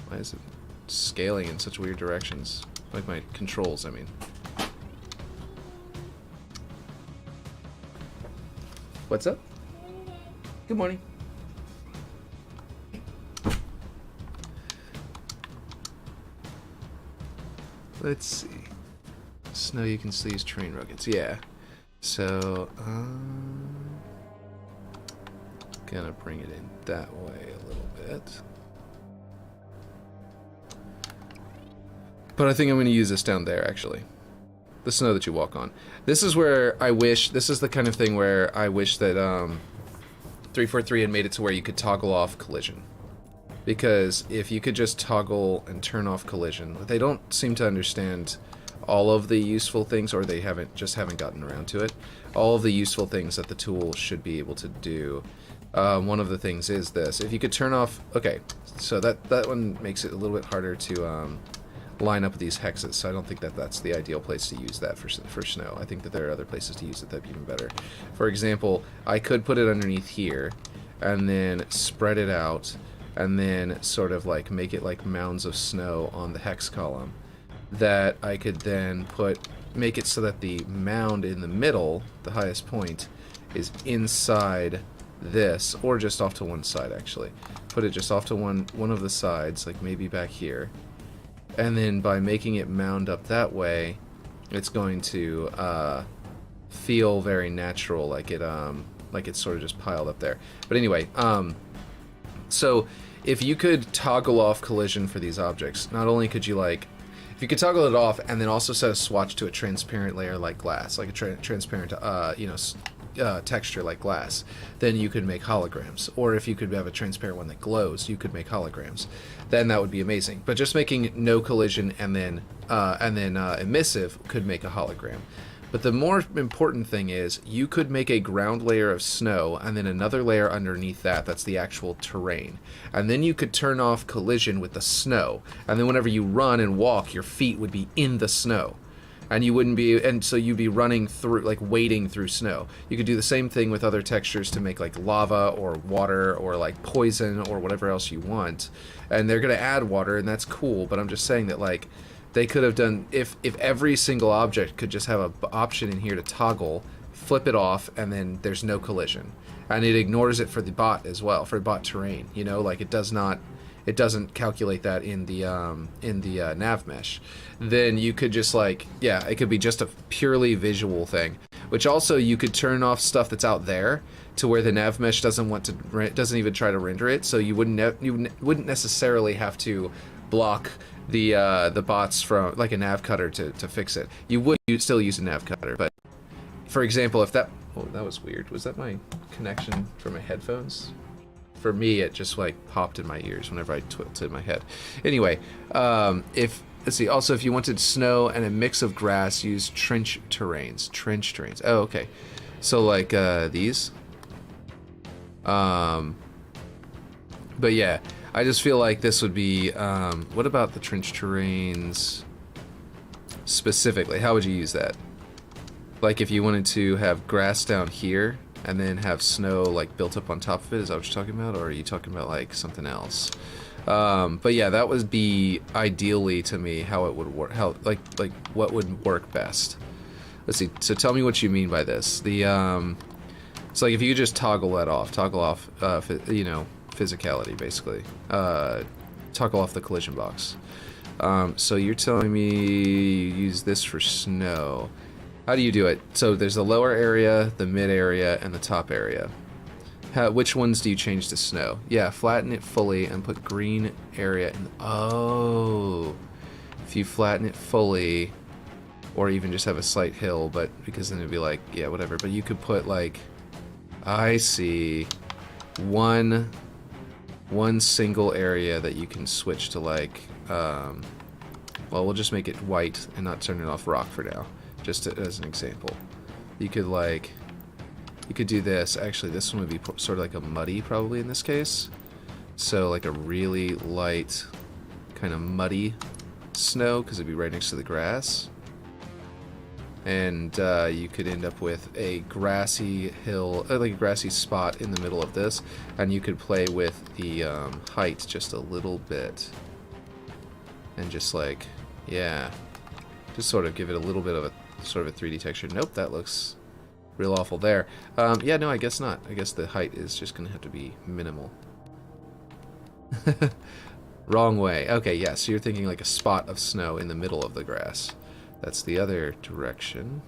why is it scaling in such weird directions? Like my controls, I mean. What's up? Good morning. Let's see. Snow you can still use terrain ruggeds. Yeah. So, gonna bring it in that way a little bit. But I think I'm gonna use this down there actually. The snow that you walk on. This is where I wish, this is the kind of thing where I wish that 343 had made it to where you could toggle off collision. Because if you could just toggle and turn off collision, they don't seem to understand all of the useful things, or they haven't gotten around to it. All of the useful things that the tool should be able to do. One of the things is this. If you could turn off, okay, so that one makes it a little bit harder to line up with these hexes, so I don't think that that's the ideal place to use that for snow. I think that there are other places to use it that'd be even better. For example, I could put it underneath here, and then spread it out, and then sort of like make it like mounds of snow on the hex column that I could then make it so that the mound in the middle, the highest point, is inside this, or just off to one side actually. Put it just off to one of the sides, like maybe back here. And then by making it mound up that way, it's going to feel very natural, like it's sort of just piled up there. But anyway, so if you could toggle off collision for these objects, not only could you if you could toggle it off and then also set a swatch to a transparent layer like glass, like a transparent, texture like glass, then you could make holograms. Or if you could have a transparent one that glows, you could make holograms. Then that would be amazing. But just making no collision and then emissive could make a hologram. But the more important thing is you could make a ground layer of snow and then another layer underneath that, that's the actual terrain. And then you could turn off collision with the snow. And then whenever you run and walk, your feet would be in the snow. and you wouldn't be, and so you'd be running through, like wading through snow. You could do the same thing with other textures to make like lava or water or like poison or whatever else you want, and they're gonna add water, and that's cool. But I'm just saying that like they could have done, if every single object could just have an option in here to toggle, flip it off, and then there's no collision, and it ignores it for the bot as well, for bot terrain. You know, like it doesn't calculate that in the Nav-mesh. Then you could just like, yeah, it could be just a purely visual thing. Which also you could turn off stuff that's out there to where the Nav-mesh doesn't even try to render it. So you wouldn't necessarily have to block the bots from like a nav cutter to fix it. You'd still use a nav cutter, but for example, if that, oh, that was weird. Was that my connection for my headphones? For me, it just like popped in my ears whenever I tilted my head. Anyway, let's see. Also, if you wanted snow and a mix of grass, use trench terrains. Trench terrains. Oh, okay. So like these. But yeah, I just feel like this would be. What about the trench terrains specifically? How would you use that? Like if you wanted to have grass down here and then have snow like built up on top of it, is that what you're talking about, or are you talking about like something else? But yeah, that would be ideally to me how it would work, how like what would work best. Let's see. So tell me what you mean by this. The it's like if you could just toggle off, you know, physicality basically. Toggle off the collision box. So you're telling me you use this for snow. How do you do it? So there's the lower area, the mid area, and the top area. Which ones do you change to snow? Yeah, flatten it fully and put green area in. Oh, if you flatten it fully, or even just have a slight hill, but because then it'd be like, yeah, whatever. But you could put like, I see, one single area that you can switch to like, well, we'll just make it white and not turn it off rock for now. Just as an example, you could do this. Actually, this one would be sort of like a muddy probably in this case. So like a really light kind of muddy snow because it'd be right next to the grass. And you could end up with a grassy hill, like a grassy spot in the middle of this. And you could play with the height just a little bit. And just like, yeah, just sort of give it a little bit of a sort of a 3D texture. Nope, that looks real awful there. Yeah, no, I guess not. I guess the height is just going to have to be minimal. Wrong way. Okay, yeah, so you're thinking like a spot of snow in the middle of the grass. That's the other direction.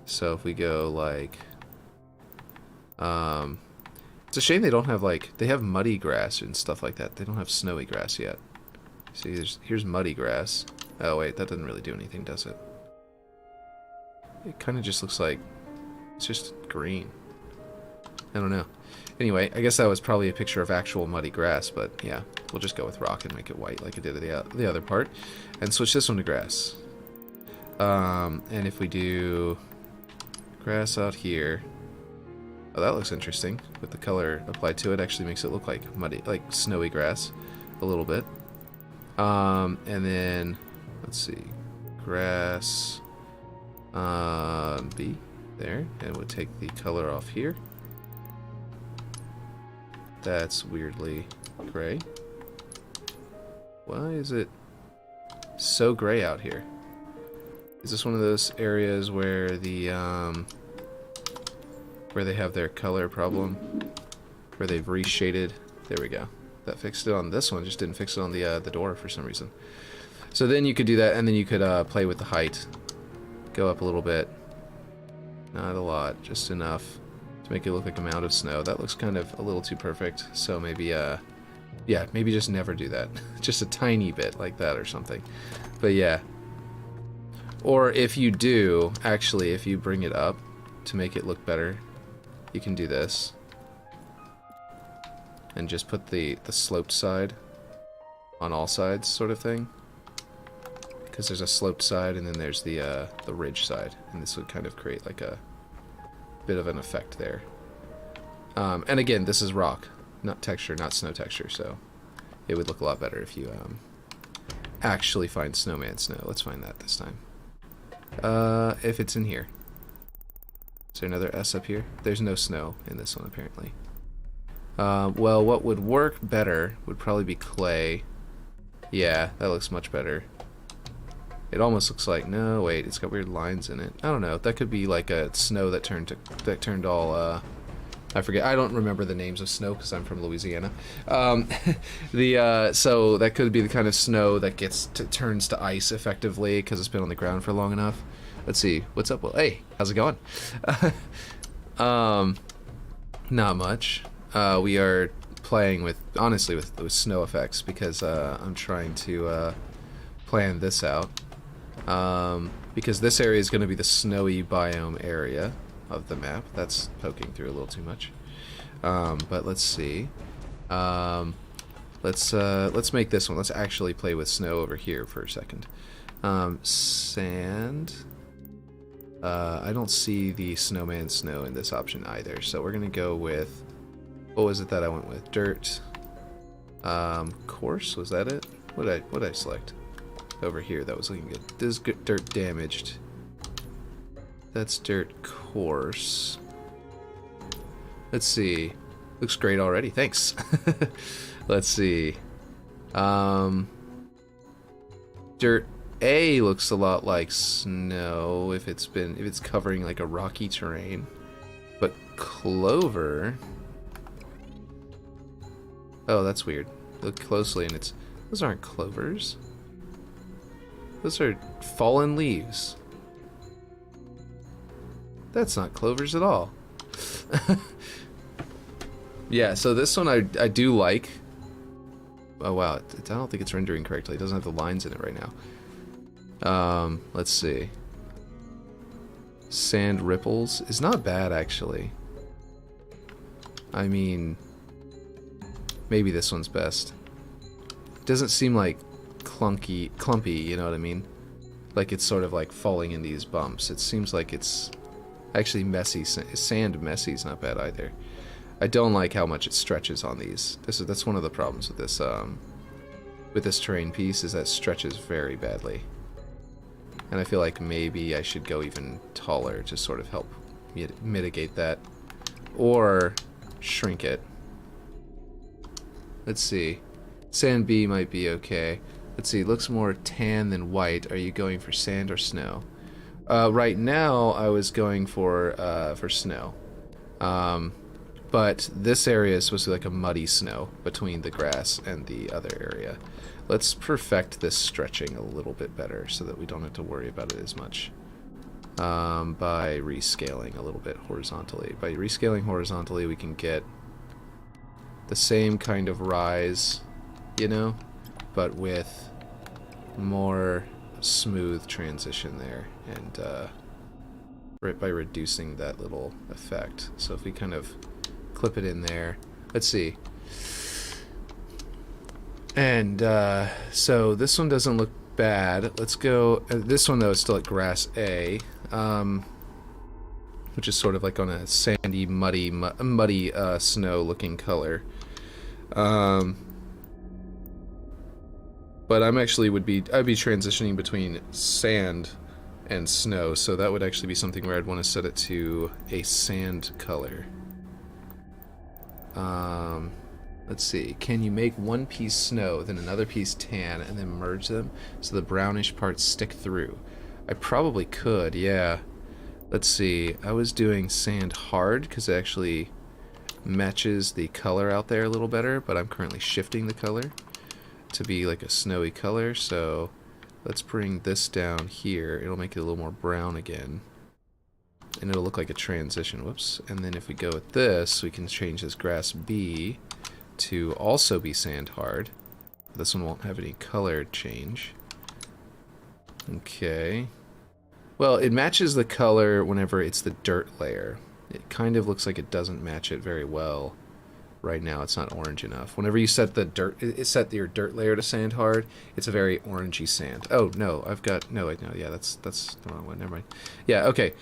So if we go like... it's a shame they don't have like... They have muddy grass and stuff like that. They don't have snowy grass yet. See, here's muddy grass. Oh wait, that doesn't really do anything, does it? It kind of just looks like it's just green. I don't know. Anyway, I guess that was probably a picture of actual muddy grass, but yeah, we'll just go with rock and make it white like I did the other part, and switch this one to grass. And if we do grass out here, oh, that looks interesting. With the color applied to it, actually makes it look like muddy, like snowy grass, a little bit. And then let's see, grass. B there, and we'll take the color off here. That's weirdly gray. Why is it so gray out here? Is this one of those areas where the where they have their color problem, where they've reshaded? There we go. That fixed it on this one, just didn't fix it on the door for some reason. So then you could do that, and then you could play with the height. Go up a little bit. Not a lot, just enough to make it look like a mound of snow. That looks kind of a little too perfect, so maybe, yeah, maybe just never do that. Just a tiny bit like that or something. But yeah. Or if you do, actually, if you bring it up to make it look better, you can do this. And just put the sloped side on all sides sort of thing. Because there's a sloped side and then there's the ridge side, and this would kind of create like a bit of an effect there. And again, this is rock, not texture, not snow texture, so it would look a lot better if you actually find snowman snow. Let's find that this time. If it's in here. Is there another S up here? There's no snow in this one, apparently. Well, what would work better would probably be clay. Yeah, that looks much better. It almost looks like, no, wait, it's got weird lines in it. I don't know, that could be like a snow that turned all, I forget, I don't remember the names of snow because I'm from Louisiana. So that could be the kind of snow that turns to ice effectively because it's been on the ground for long enough. Let's see, what's up, Will? Hey, how's it going? Not much. We are playing with, honestly, with snow effects because I'm trying to plan this out. Because this area is going to be the snowy biome area of the map. That's poking through a little too much. But let's see. Let's make this one. Let's actually play with snow over here for a second. Sand. I don't see the snowman snow in this option either, so we're gonna go with, what was it that I went with? Dirt. Coarse, was that it? What did I select? Over here, that was looking good. This is dirt damaged. That's dirt coarse. Let's see. Looks great already, thanks. Let's see. Dirt A looks a lot like snow if it's covering like a rocky terrain. But clover. Oh, that's weird. Look closely and those aren't clovers. Those are fallen leaves. That's not clovers at all. Yeah, so this one I do like. Oh wow, I don't think it's rendering correctly. It doesn't have the lines in it right now. Let's see. Sand ripples is not bad actually. I mean, maybe this one's best. It doesn't seem like clumpy, you know what I mean? Like it's sort of like falling in these bumps. It seems like it's actually messy. Sand messy is not bad either. I don't like how much it stretches on these. That's one of the problems with this terrain piece, is that it stretches very badly. And I feel like maybe I should go even taller to sort of help mitigate that, or shrink it. Let's see. Sand B might be okay. Let's see, it looks more tan than white. Are you going for sand or snow? Right now, I was going for snow. But this area is supposed to be like a muddy snow between the grass and the other area. Let's perfect this stretching a little bit better so that we don't have to worry about it as much. By rescaling a little bit horizontally. By rescaling horizontally, we can get the same kind of rise, you know, but with more smooth transition there, and by reducing that little effect. So if we kind of clip it in there, let's see. And so this one doesn't look bad. Let's go. This one though is still at grass A, which is sort of like on a sandy, muddy snow-looking color. But I'd be transitioning between sand and snow, so that would actually be something where I'd want to set it to a sand color. Let's see. Can you make one piece snow, then another piece tan, and then merge them so the brownish parts stick through? I probably could, yeah. Let's see. I was doing sand hard because it actually matches the color out there a little better, but I'm currently shifting the color to be like a snowy color, so let's bring this down here. It'll make it a little more brown again. And it'll look like a transition. Whoops. And then if we go with this, we can change this grass B to also be sand hard. This one won't have any color change. Okay. Well, it matches the color whenever it's the dirt layer. It kind of looks like it doesn't match it very well. Right now, it's not orange enough. Whenever you set set your dirt layer to sand hard, it's a very orangey sand. Oh no, yeah, that's the wrong one. Never mind. Yeah, okay.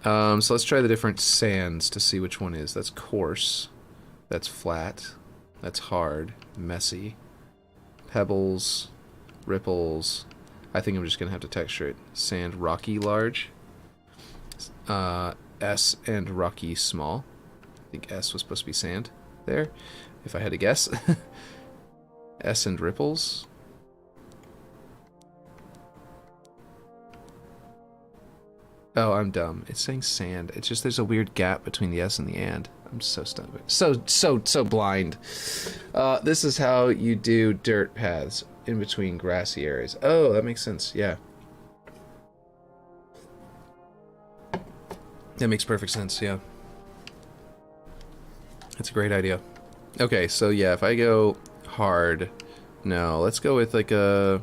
So let's try the different sands to see which one is. That's coarse. That's flat. That's hard. Messy. Pebbles. Ripples. I think I'm just gonna have to texture it. Sand rocky large. S and rocky small. I think S was supposed to be sand there, if I had to guess. S and ripples. Oh, I'm dumb. It's saying sand. It's just there's a weird gap between the S and the and. I'm so stupid. So blind. This is how you do dirt paths in between grassy areas. Oh, that makes sense. Yeah. That makes perfect sense, yeah. That's a great idea. Okay, so yeah, if I go hard... No, let's go with like a...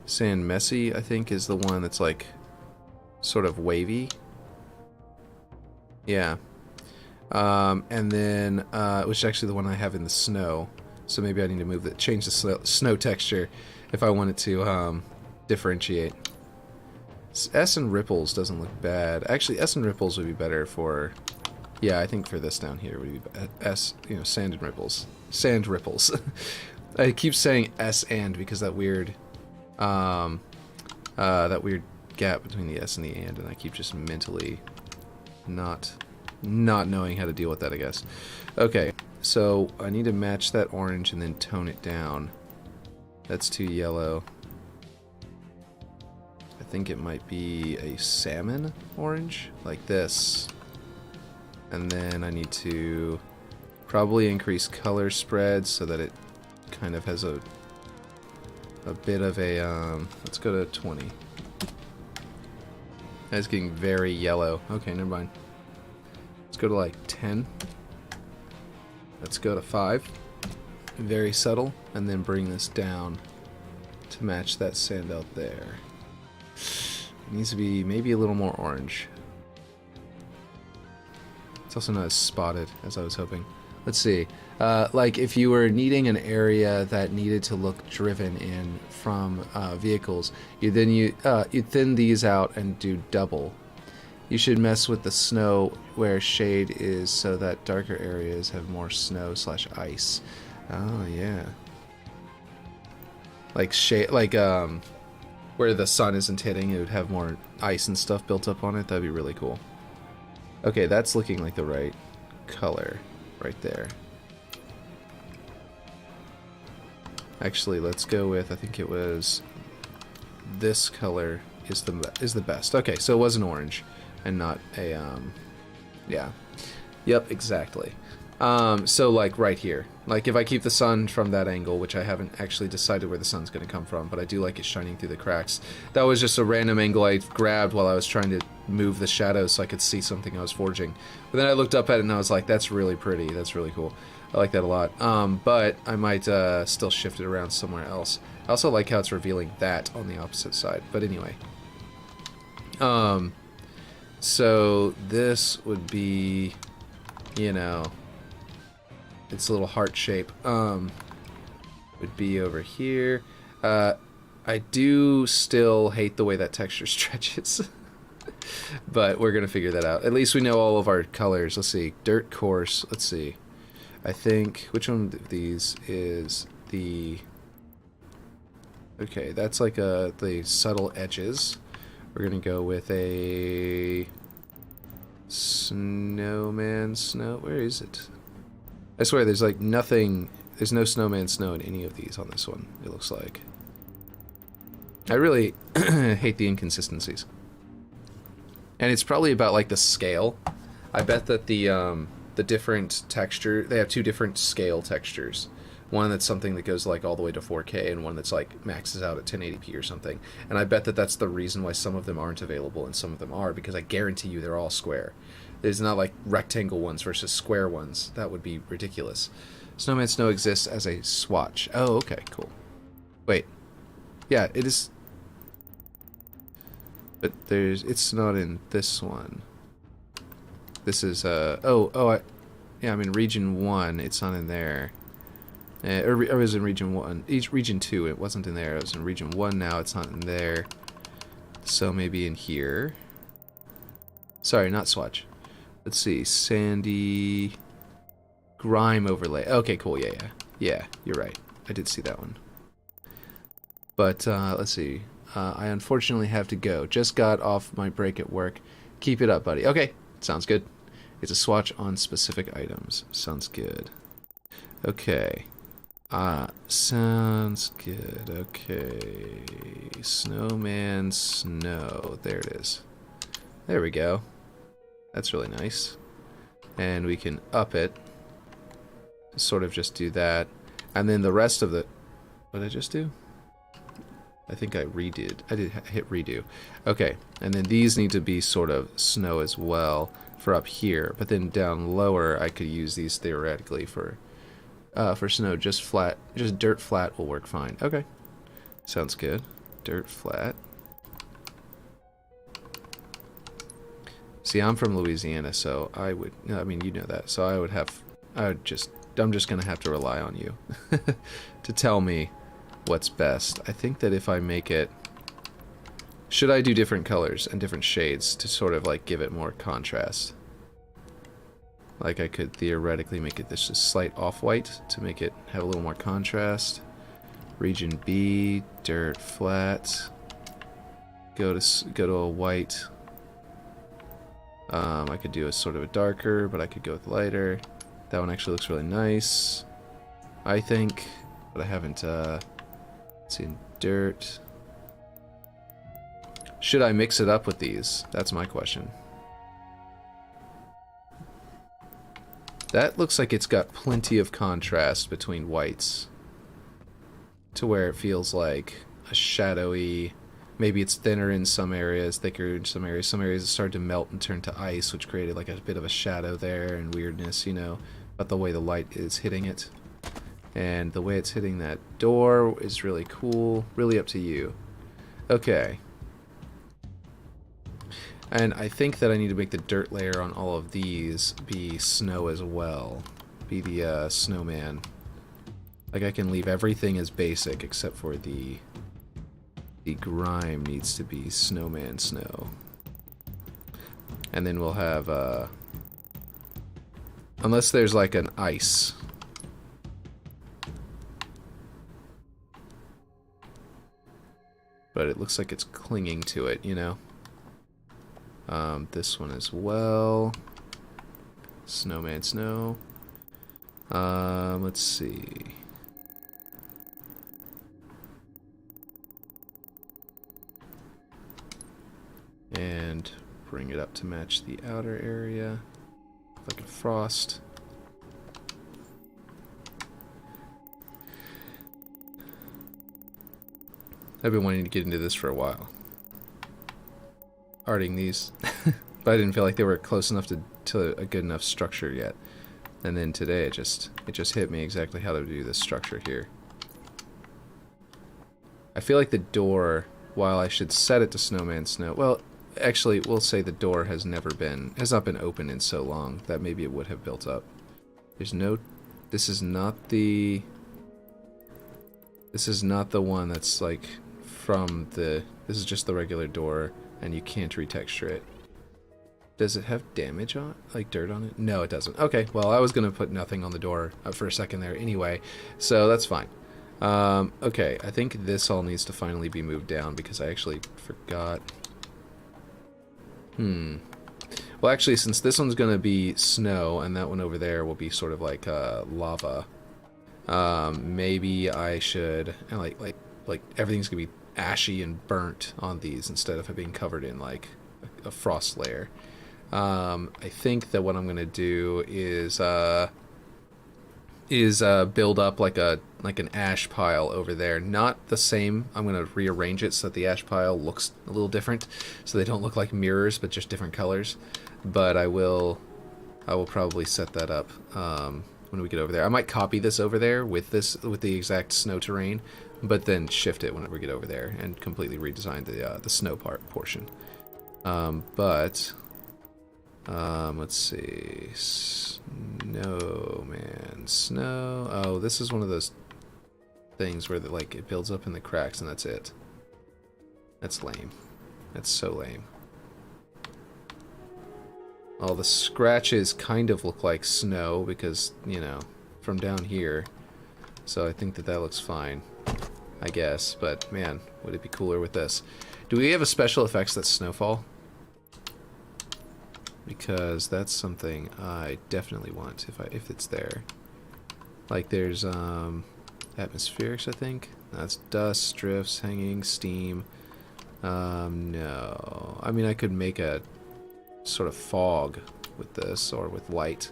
Sand messy, I think, is the one that's like... sort of wavy. Yeah. And then... which is actually the one I have in the snow. So maybe I need to move the... change the snow texture if I wanted to differentiate. S and ripples doesn't look bad. Actually, S and ripples would be better for... Yeah, I think for this down here would be S, you know, sand and ripples. Sand ripples. I keep saying S and because that weird gap between the S and the and I keep just mentally not knowing how to deal with that, I guess. Okay, so I need to match that orange and then tone it down. That's too yellow. I think it might be a salmon orange, like this. And then I need to probably increase color spread so that it kind of has a bit of a, let's go to 20. That's getting very yellow. Okay, never mind. Let's go to like 10. Let's go to 5. Very subtle. And then bring this down to match that sand out there. It needs to be maybe a little more orange. It's also not as spotted as I was hoping. Let's see. Like if you were needing an area that needed to look driven in from vehicles, you thin these out and do double. You should mess with the snow where shade is so that darker areas have more snow/ice. Oh yeah. Like shade, like where the sun isn't hitting, it would have more ice and stuff built up on it. That'd be really cool. Okay, that's looking like the right color right there. Actually, let's go with, I think it was this color is the best. Okay, so it was an orange and not a yeah. Yep, exactly. So like right here. Like if I keep the sun from that angle, which I haven't actually decided where the sun's going to come from, but I do like it shining through the cracks. That was just a random angle I grabbed while I was trying to move the shadows so I could see something I was forging. But then I looked up at it and I was like, that's really pretty. That's really cool. I like that a lot. But I might still shift it around somewhere else. I also like how it's revealing that on the opposite side. But anyway. So this would be, you know, its little heart shape would be over here. I do still hate the way that texture stretches. But we're gonna figure that out. At least we know all of our colors. Let's see. Dirt coarse. Let's see. I think which one of these is the... Okay, that's like the subtle edges. We're gonna go with a snowman snow. Where is it? I swear there's like nothing, there's no snowman snow in any of these on this one, it looks like. I really hate the inconsistencies. And it's probably about like the scale. I bet that the different texture, they have two different scale textures. One that's something that goes like all the way to 4K and one that's like maxes out at 1080p or something. And I bet that that's the reason why some of them aren't available and some of them are, because I guarantee you they're all square. There's not like rectangle ones versus square ones. That would be ridiculous. Snowman Snow exists as a swatch. Oh, okay, cool. Wait. Yeah, it is. But it's not in this one. This is, yeah, I'm in region 1. It's not in there. Or I was in region 1. Region 2, it wasn't in there. I was in region 1 now. It's not in there. So maybe in here. Sorry, not swatch. Let's see, sandy grime overlay. Okay, cool. Yeah, you're right. I did see that one. But let's see. I unfortunately have to go. Just got off my break at work. Keep it up, buddy. Okay, sounds good. It's a swatch on specific items. Sounds good. Okay. Sounds good. Okay. Snowman, snow. There it is. There we go. That's really nice. And we can up it. Sort of just do that. And then the rest of the... What did I just do? I think I redid. I did hit redo. Okay. And then these need to be sort of snow as well for up here. But then down lower, I could use these theoretically for snow. Just flat. Just dirt flat will work fine. Okay. Sounds good. Dirt flat. See, I'm from Louisiana, so I would... I mean, you know that. So I would have... I'm just going to have to rely on you to tell me what's best. I think that if I make it... Should I do different colors and different shades to sort of like give it more contrast? Like I could theoretically make it this just slight off-white to make it have a little more contrast. Region B, dirt flat. Go to a white. I could do a sort of a darker, but I could go with lighter. That one actually looks really nice, I think, but I haven't seen dirt. Should I mix it up with these? That's my question. That looks like it's got plenty of contrast between whites to where it feels like a shadowy... Maybe it's thinner in some areas, thicker in some areas. Some areas it started to melt and turn to ice, which created like a bit of a shadow there and weirdness, you know, about the way the light is hitting it. And the way it's hitting that door is really cool. Really up to you. Okay. And I think that I need to make the dirt layer on all of these be snow as well. Be the snowman. Like I can leave everything as basic except for the grime needs to be snowman snow. And then we'll have unless there's like an ice. But it looks like it's clinging to it, you know. This one as well. Snowman snow. Let's see. And bring it up to match the outer area, like a frost. I've been wanting to get into this for a while. Arting these, but I didn't feel like they were close enough to a good enough structure yet. And then today it just hit me exactly how to do this structure here. I feel like the door, while I should set it to snowman snow, well, actually, we'll say the door has not been open in so long that maybe it would have built up. There's no, this is not the one that's like from the, this is just the regular door and you can't retexture it. Does it have damage on it? Like dirt on it? No, it doesn't. Okay, well, I was gonna put nothing on the door for a second there anyway, so that's fine. Okay, I think this all needs to finally be moved down because I actually forgot. Well, actually, since this one's gonna be snow and that one over there will be sort of like lava, maybe I should, and like everything's gonna be ashy and burnt on these instead of it being covered in like a frost layer. I think that what I'm gonna do is build up like an ash pile over there. Not the same. I'm gonna rearrange it so that the ash pile looks a little different, so they don't look like mirrors, but just different colors. But I will probably set that up when we get over there. I might copy this over there with the exact snow terrain, but then shift it whenever we get over there and completely redesign the snow portion. Let's see. Snowman, snow. Oh, this is one of those things where like it builds up in the cracks and that's it. That's lame. That's so lame. All the scratches kind of look like snow because, you know, from down here. So I think that looks fine. I guess. But man, would it be cooler with this? Do we have a special effects that's snowfall? Because that's something I definitely want if it's there. Like there's atmospherics, I think. That's dust, drifts, hanging, steam. No. I mean, I could make a sort of fog with this, or with light.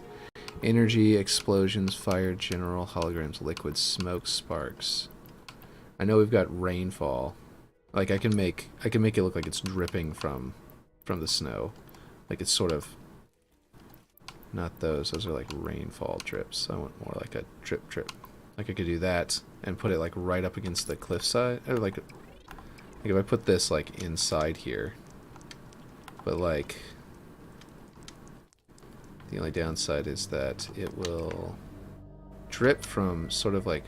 Energy, explosions, fire, general, holograms, liquid, smoke, sparks. I know we've got rainfall. Like I can make it look like it's dripping from the snow. Like it's sort of not those. Those are like rainfall drips. I want more like a drip drip. Like I could do that and put it like right up against the cliffside. Or like if I put this like inside here. But like the only downside is that it will drip from sort of like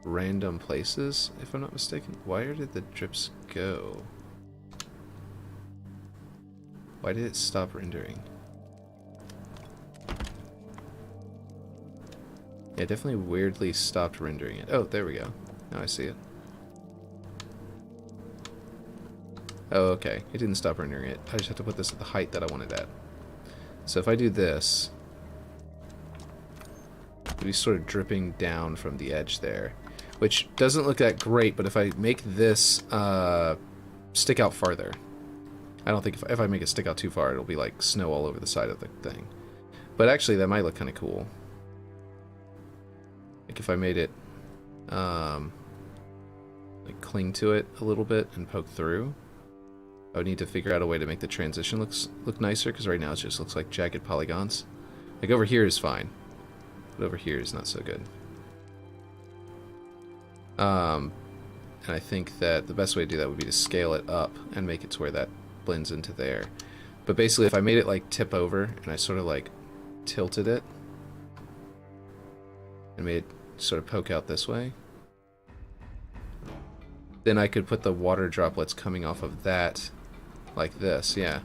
random places, if I'm not mistaken. Where did the drips go? Why did it stop rendering? Yeah, definitely weirdly stopped rendering it. Oh, there we go. Now I see it. Oh, okay. It didn't stop rendering it. I just have to put this at the height that I want it at. So if I do this, it'll be sort of dripping down from the edge there, which doesn't look that great, but if I make this stick out farther, I don't think if I make it stick out too far, it'll be like snow all over the side of the thing. But actually, that might look kind of cool. Like if I made it like cling to it a little bit and poke through. I would need to figure out a way to make the transition look nicer, because right now it just looks like jagged polygons. Like over here is fine, but over here is not so good. And I think that the best way to do that would be to scale it up and make it to where that blends into there. But basically, if I made it like tip over and I sort of like tilted it and made it sort of poke out this way, then I could put the water droplets coming off of that like this, yeah.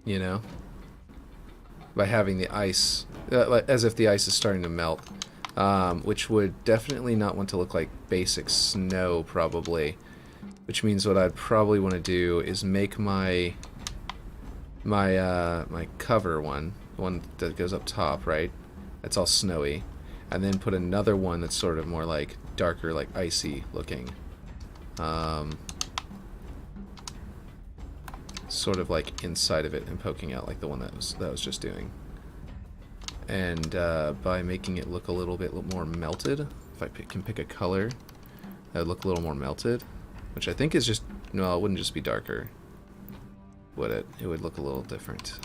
You know? By having the ice, as if the ice is starting to melt. Which would definitely not want to look like basic snow, probably. Which means what I'd probably want to do is make my cover one, the one that goes up top, right? That's all snowy. And then put another one that's sort of more like darker, like icy looking. Sort of like inside of it and poking out like the one that was just doing. And by making it look a little bit more melted, if I can pick a color that would look a little more melted, which I think is just, no, it wouldn't just be darker, would it? It would look a little different.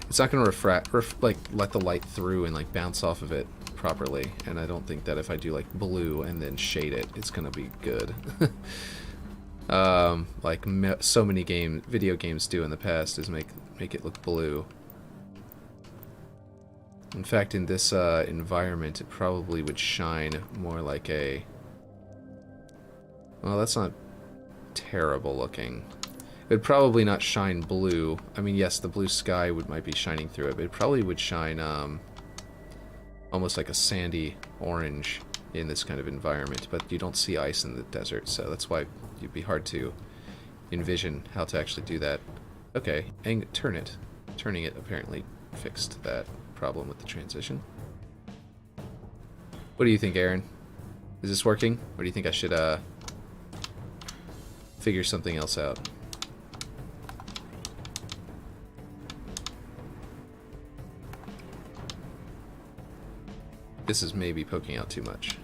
It's not going to like let the light through and like bounce off of it properly, and I don't think that if I do like blue and then shade it, it's going to be good. Like so many video games do in the past, is make it look blue. In fact, in this environment, it probably would shine more like a... Well, that's not terrible looking. It would probably not shine blue. I mean, yes, the blue sky might be shining through it, but it probably would shine almost like a sandy orange in this kind of environment. But you don't see ice in the desert, so that's why it'd be hard to envision how to actually do that. Okay, and turning it apparently fixed that problem with the transition. What do you think, Aaron? Is this working? Or do you think I should figure something else out? This is maybe poking out too much.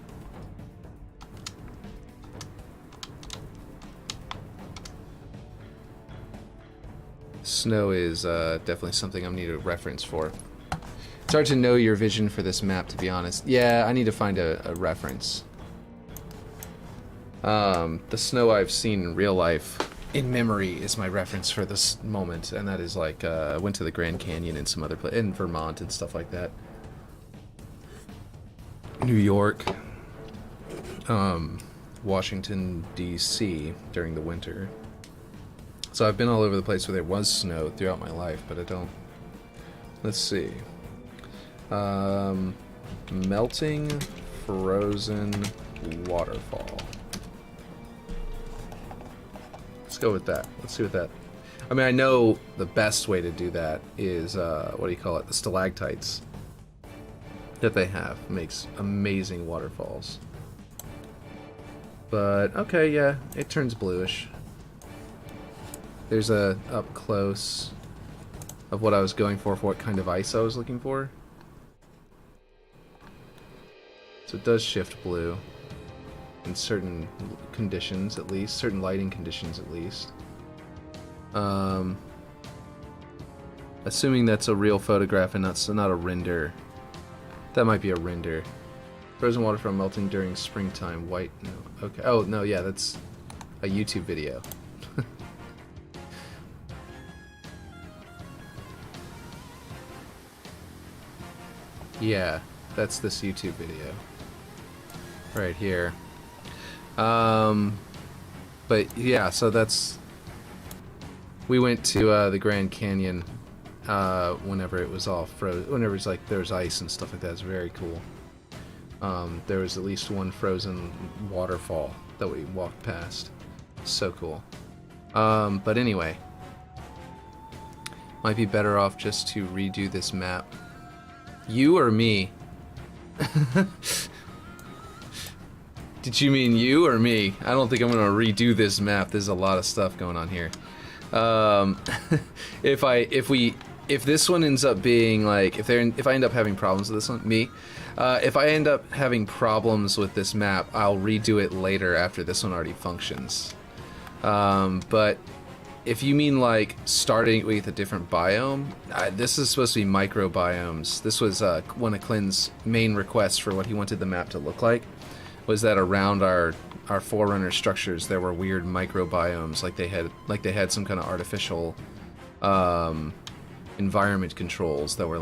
Snow is definitely something I need a reference for. It's hard to know your vision for this map, to be honest. Yeah, I need to find a reference. The snow I've seen in real life, in memory, is my reference for this moment, and that is like, I went to the Grand Canyon and some other place, in Vermont and stuff like that. New York, Washington, D.C. during the winter. So I've been all over the place where there was snow throughout my life, but I don't... Let's see. Melting frozen waterfall. Let's go with that. Let's see what that... I mean, I know the best way to do that is, what do you call it? The stalactites that they have makes amazing waterfalls. But, okay, yeah, it turns bluish. There's a up close of what I was going for what kind of ice I was looking for. So it does shift blue in certain conditions, at least, certain lighting conditions, at least. Assuming that's a real photograph and not a render. That might be a render. Frozen water from melting during springtime. White. No. Okay. Oh no. Yeah, that's a YouTube video. Yeah, that's this YouTube video right here. But yeah, so that's... We went to the Grand Canyon whenever it was all frozen. Whenever it's like there's ice and stuff like that. It's very cool. There was at least one frozen waterfall that we walked past. So cool. But anyway, might be better off just to redo this map. You or me? Did you mean you or me? I don't think I'm gonna redo this map. There's a lot of stuff going on here. If this one ends up being like, if I end up having problems with this one, if I end up having problems with this map, I'll redo it later after this one already functions. But if you mean like starting with a different biome, this is supposed to be microbiomes. This was one of Klen's main requests for what he wanted the map to look like, was that around our Forerunner structures there were weird microbiomes, like they had some kind of artificial environment controls that were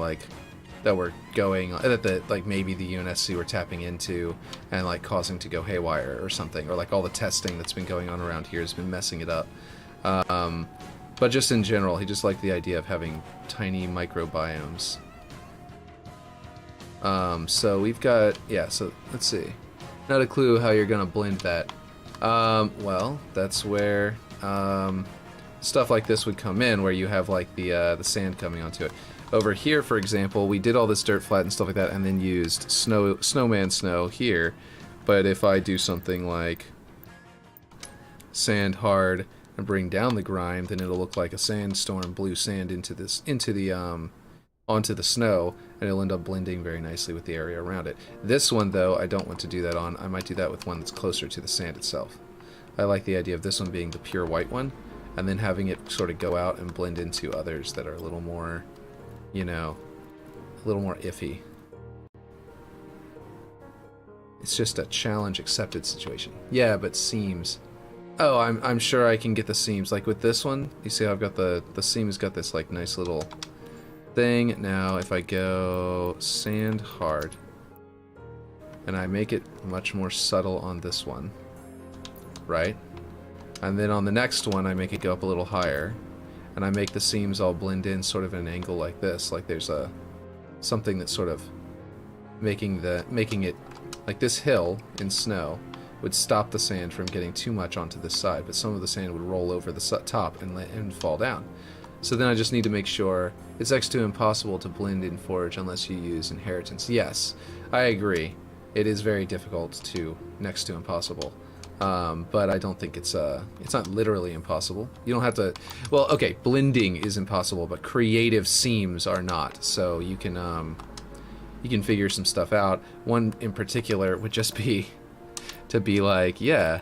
going that like maybe the UNSC were tapping into and like causing to go haywire or something, or like all the testing that's been going on around here has been messing it up. But just in general, he just liked the idea of having tiny microbiomes. So we've got, yeah, so let's see. Not a clue how you're gonna blend that. Well, that's where stuff like this would come in, where you have like the sand coming onto it. Over here, for example, we did all this dirt flat and stuff like that, and then used snowman snow here. But if I do something like sand hard and bring down the grime, then it'll look like a sandstorm, blue sand onto the snow, and it'll end up blending very nicely with the area around it. This one, though, I don't want to do that on. I might do that with one that's closer to the sand itself. I like the idea of this one being the pure white one, and then having it sort of go out and blend into others that are a little more, you know, a little more iffy. It's just a challenge accepted situation. Yeah, but seams. Oh, I'm sure I can get the seams. Like with this one, you see how I've got the seam's got this like nice little thing. Now if I go sand hard and I make it much more subtle on this one, right? And then on the next one I make it go up a little higher, and I make the seams all blend in sort of at an angle like this, like there's something that's sort of making it like this hill in snow would stop the sand from getting too much onto this side, but some of the sand would roll over the top and fall down. So then I just need to make sure it's next to impossible to blend in Forge unless you use Inheritance. Yes, I agree. It is very difficult to next to impossible. But I don't think it's not literally impossible. You don't have to, well, okay, blending is impossible, but creative seams are not. So you can figure some stuff out. One in particular would just be to be like, yeah,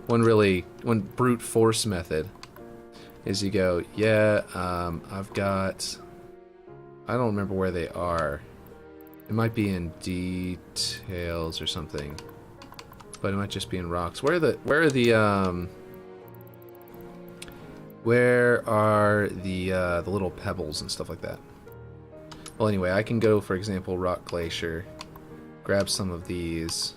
one brute force method is you go, yeah, I've got, I don't remember where they are. It might be in details or something, but it might just be in rocks. Where are the little pebbles and stuff like that? Well, anyway, I can go, for example, Rock Glacier, grab some of these.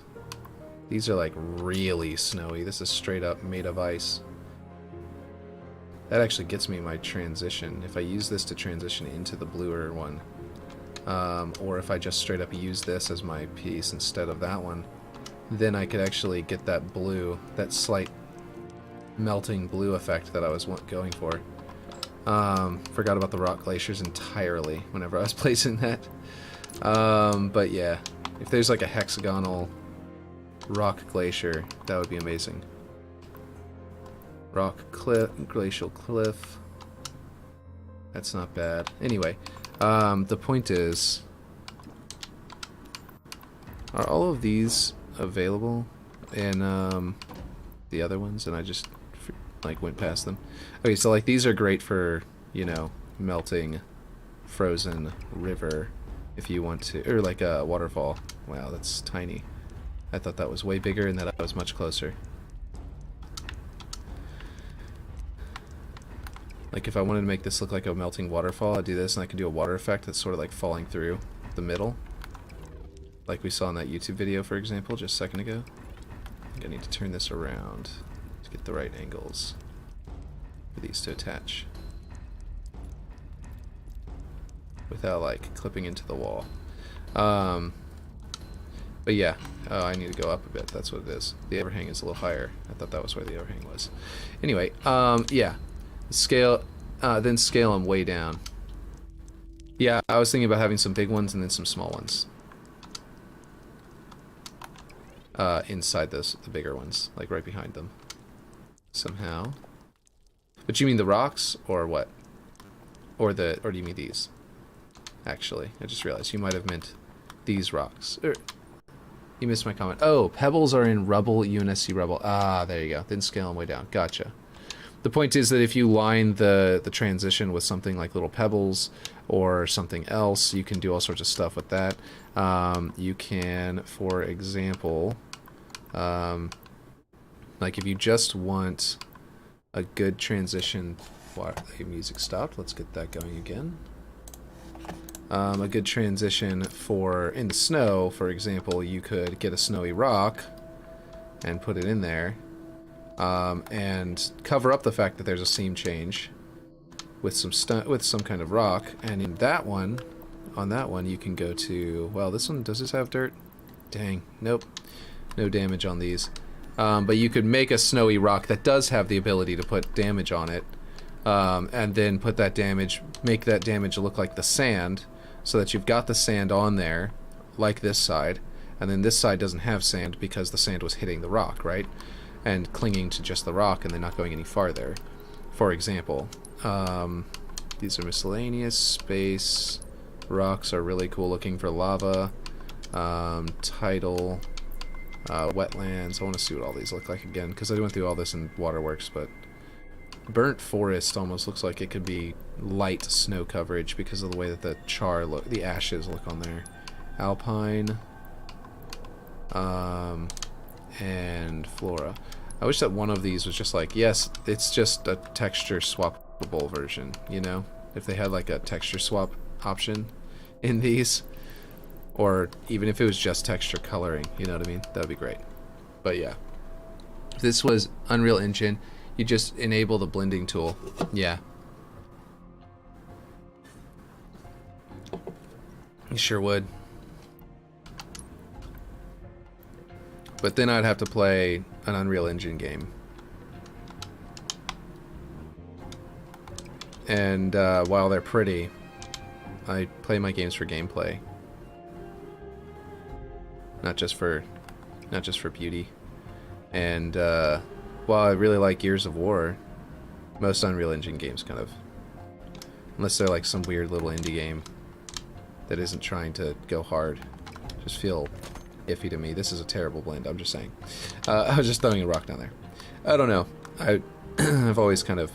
These are like really snowy. This is straight up made of ice. That actually gets me my transition. If I use this to transition into the bluer one, or if I just straight up use this as my piece instead of that one, then I could actually get that blue, that slight melting blue effect that I was going for. Forgot about the rock glaciers entirely whenever I was placing that. But yeah, if there's like a hexagonal rock glacier, that would be amazing. Rock cliff, glacial cliff. That's not bad. Anyway, the point is, are all of these available in the other ones? And I just like went past them. Okay, so like these are great for, you know, melting frozen river if you want to, or like a waterfall. Wow, that's tiny. I thought that was way bigger and that I was much closer. Like if I wanted to make this look like a melting waterfall, I'd do this and I could do a water effect that's sort of like falling through the middle. Like we saw in that YouTube video, for example, just a second ago. I think I need to turn this around to get the right angles for these to attach without like clipping into the wall. But yeah, I need to go up a bit. That's what it is. The overhang is a little higher. I thought that was where the overhang was. Anyway, yeah. Scale, then scale them way down. Yeah, I was thinking about having some big ones and then some small ones. Inside those, the bigger ones, like right behind them. Somehow. But you mean the rocks, or what? Or do you mean these? Actually, I just realized you might have meant these rocks. You missed my comment. Oh, pebbles are in rubble, UNSC rubble. Ah, there you go. Then scale them way down. Gotcha. The point is that if you line the transition with something like little pebbles or something else, you can do all sorts of stuff with that. You can, for example, like if you just want a good transition, the music stopped. Let's get that going again. A good transition for in the snow, for example, you could get a snowy rock and put it in there. And cover up the fact that there's a seam change with some kind of rock, and in that one, on that one, you can go to, well, this one, does this have dirt? Dang, nope, no damage on these. But you could make a snowy rock that does have the ability to put damage on it, and then put that damage, make that damage look like the sand, so that you've got the sand on there, like this side, and then this side doesn't have sand because the sand was hitting the rock, right? And clinging to just the rock and then not going any farther. For example, these are miscellaneous. Space rocks are really cool looking for lava. Tidal, wetlands. I want to see what all these look like again, because I went through all this in Waterworks, but burnt forest almost looks like it could be light snow coverage because of the way that the ashes look on there. Alpine, and flora. I wish that one of these was just like, yes, it's just a texture swappable version, you know? If they had like a texture swap option in these, or even if it was just texture coloring, you know what I mean? That would be great. But yeah, if this was Unreal Engine, you just enable the blending tool. Yeah. You sure would. But then I'd have to play an Unreal Engine game. And while they're pretty, I play my games for gameplay. Not just for beauty. And while I really like Gears of War, most Unreal Engine games kind of, unless they're like some weird little indie game that isn't trying to go hard, just feel iffy to me. This is a terrible blend, I'm just saying. I was just throwing a rock down there. I don't know. I've always kind of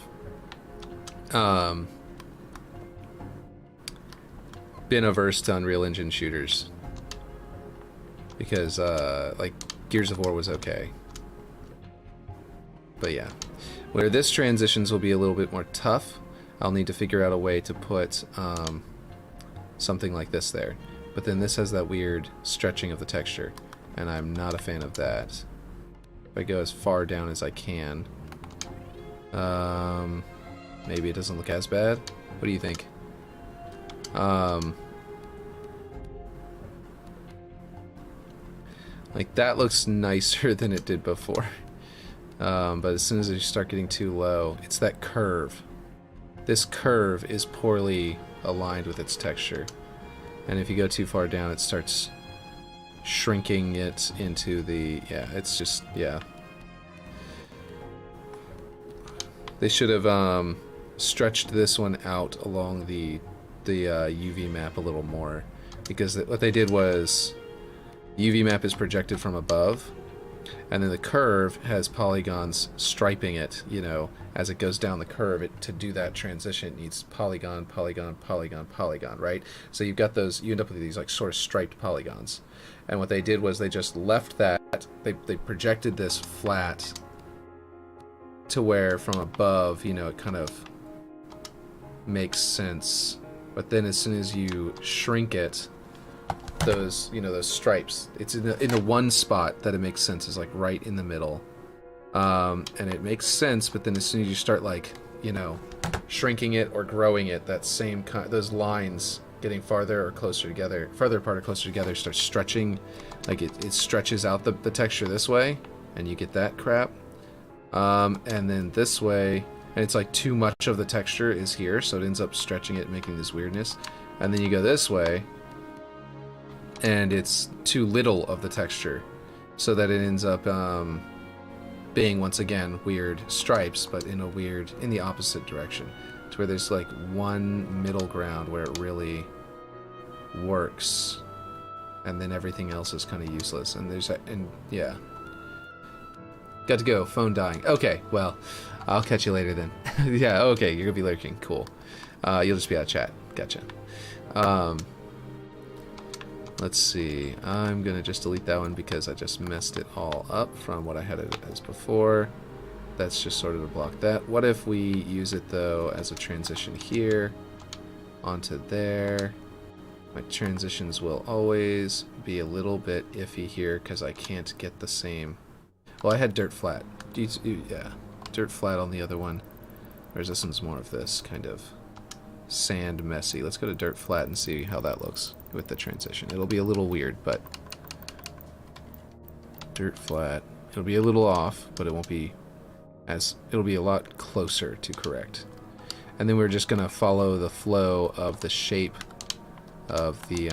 been averse to Unreal Engine shooters because like Gears of War was okay. But yeah, where this transitions will be a little bit more tough, I'll need to figure out a way to put something like this there. But then this has that weird stretching of the texture, and I'm not a fan of that. If I go as far down as I can, maybe it doesn't look as bad. What do you think? Like, that looks nicer than it did before. But as soon as you start getting too low, it's that curve. This curve is poorly aligned with its texture. And if you go too far down, it starts shrinking it into the... Yeah, it's just... Yeah. They should have stretched this one out along the UV map a little more. Because what they did was... UV map is projected from above, and then the curve has polygons striping it, you know, as it goes down the curve. To do that transition, it needs polygon, polygon, polygon, polygon, right? So you've got those, you end up with these like sort of striped polygons. And what they did was they just left that, they projected this flat to where from above, you know, it kind of makes sense. But then as soon as you shrink it, those, you know, those stripes, it's in the one spot that it makes sense, is like right in the middle, and it makes sense. But then as soon as you start, like, you know, shrinking it or growing it, that same kind, those lines getting farther or closer together, farther apart or closer together, start stretching, like it stretches out the texture this way, and you get that crap. And then this way, and it's like too much of the texture is here, so it ends up stretching it, making this weirdness. And then you go this way, and it's too little of the texture, so that it ends up being, once again, weird stripes, but in the opposite direction, to where there's like one middle ground where it really works, and then everything else is kind of useless. And yeah, got to go. Phone dying. Okay, well, I'll catch you later then. Yeah, okay, you're gonna be lurking. Cool. You'll just be out of chat. Gotcha. Let's see, I'm gonna just delete that one because I just messed it all up from what I had it as before. That's just sort of to block that. What if we use it though as a transition here onto there? My transitions will always be a little bit iffy here because I can't get the same. Well, I had dirt flat. Yeah, dirt flat on the other one. Whereas this one's more of this kind of sand messy. Let's go to dirt flat and see how that looks with the transition. It'll be a little weird, but dirt flat. It'll be a little off, but it won't be as, it'll be a lot closer to correct. And then we're just gonna follow the flow of the shape of the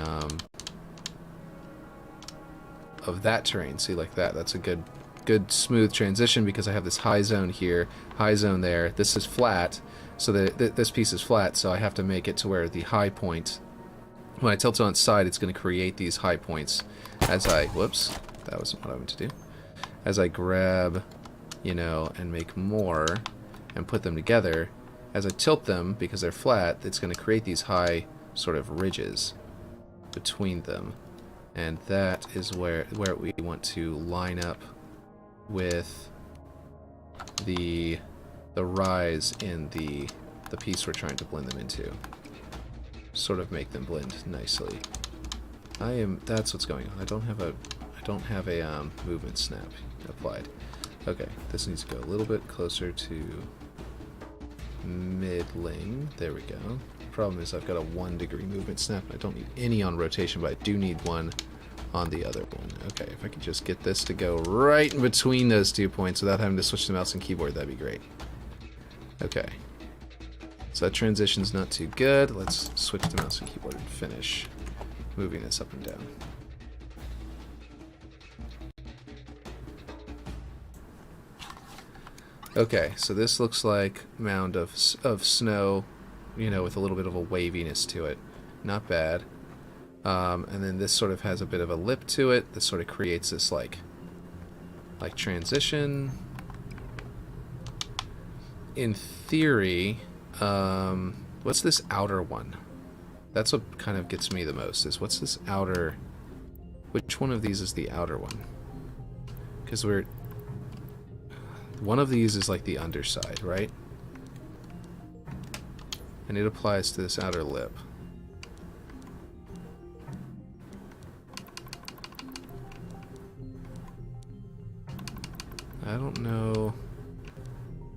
of that terrain. See, like that. That's a good smooth transition because I have this high zone here, high zone there. This is flat, so that this piece is flat, so I have to make it to where the high point, when I tilt it on its side, it's going to create these high points as I, whoops, that wasn't what I meant to do, as I grab, you know, and make more and put them together. As I tilt them, because they're flat, it's going to create these high sort of ridges between them, and that is where we want to line up with the rise in the piece we're trying to blend them into. Sort of make them blend nicely. That's what's going on. I don't have a movement snap applied. Okay, this needs to go a little bit closer to middling. There we go. Problem is I've got a 1 degree movement snap. I don't need any on rotation, but I do need one on the other one. Okay, if I could just get this to go right in between those 2 points without having to switch to mouse and keyboard, that'd be great. Okay. So that transition's not too good. Let's switch to mouse and keyboard and finish moving this up and down. Okay, so this looks like a mound of snow, you know, with a little bit of a waviness to it. Not bad. And then this sort of has a bit of a lip to it. This sort of creates this like transition. In theory, what's this outer one? That's what kind of gets me the most, is what's this outer, which one of these is the outer one? Because one of these is like the underside, right? And it applies to this outer lip. I don't know.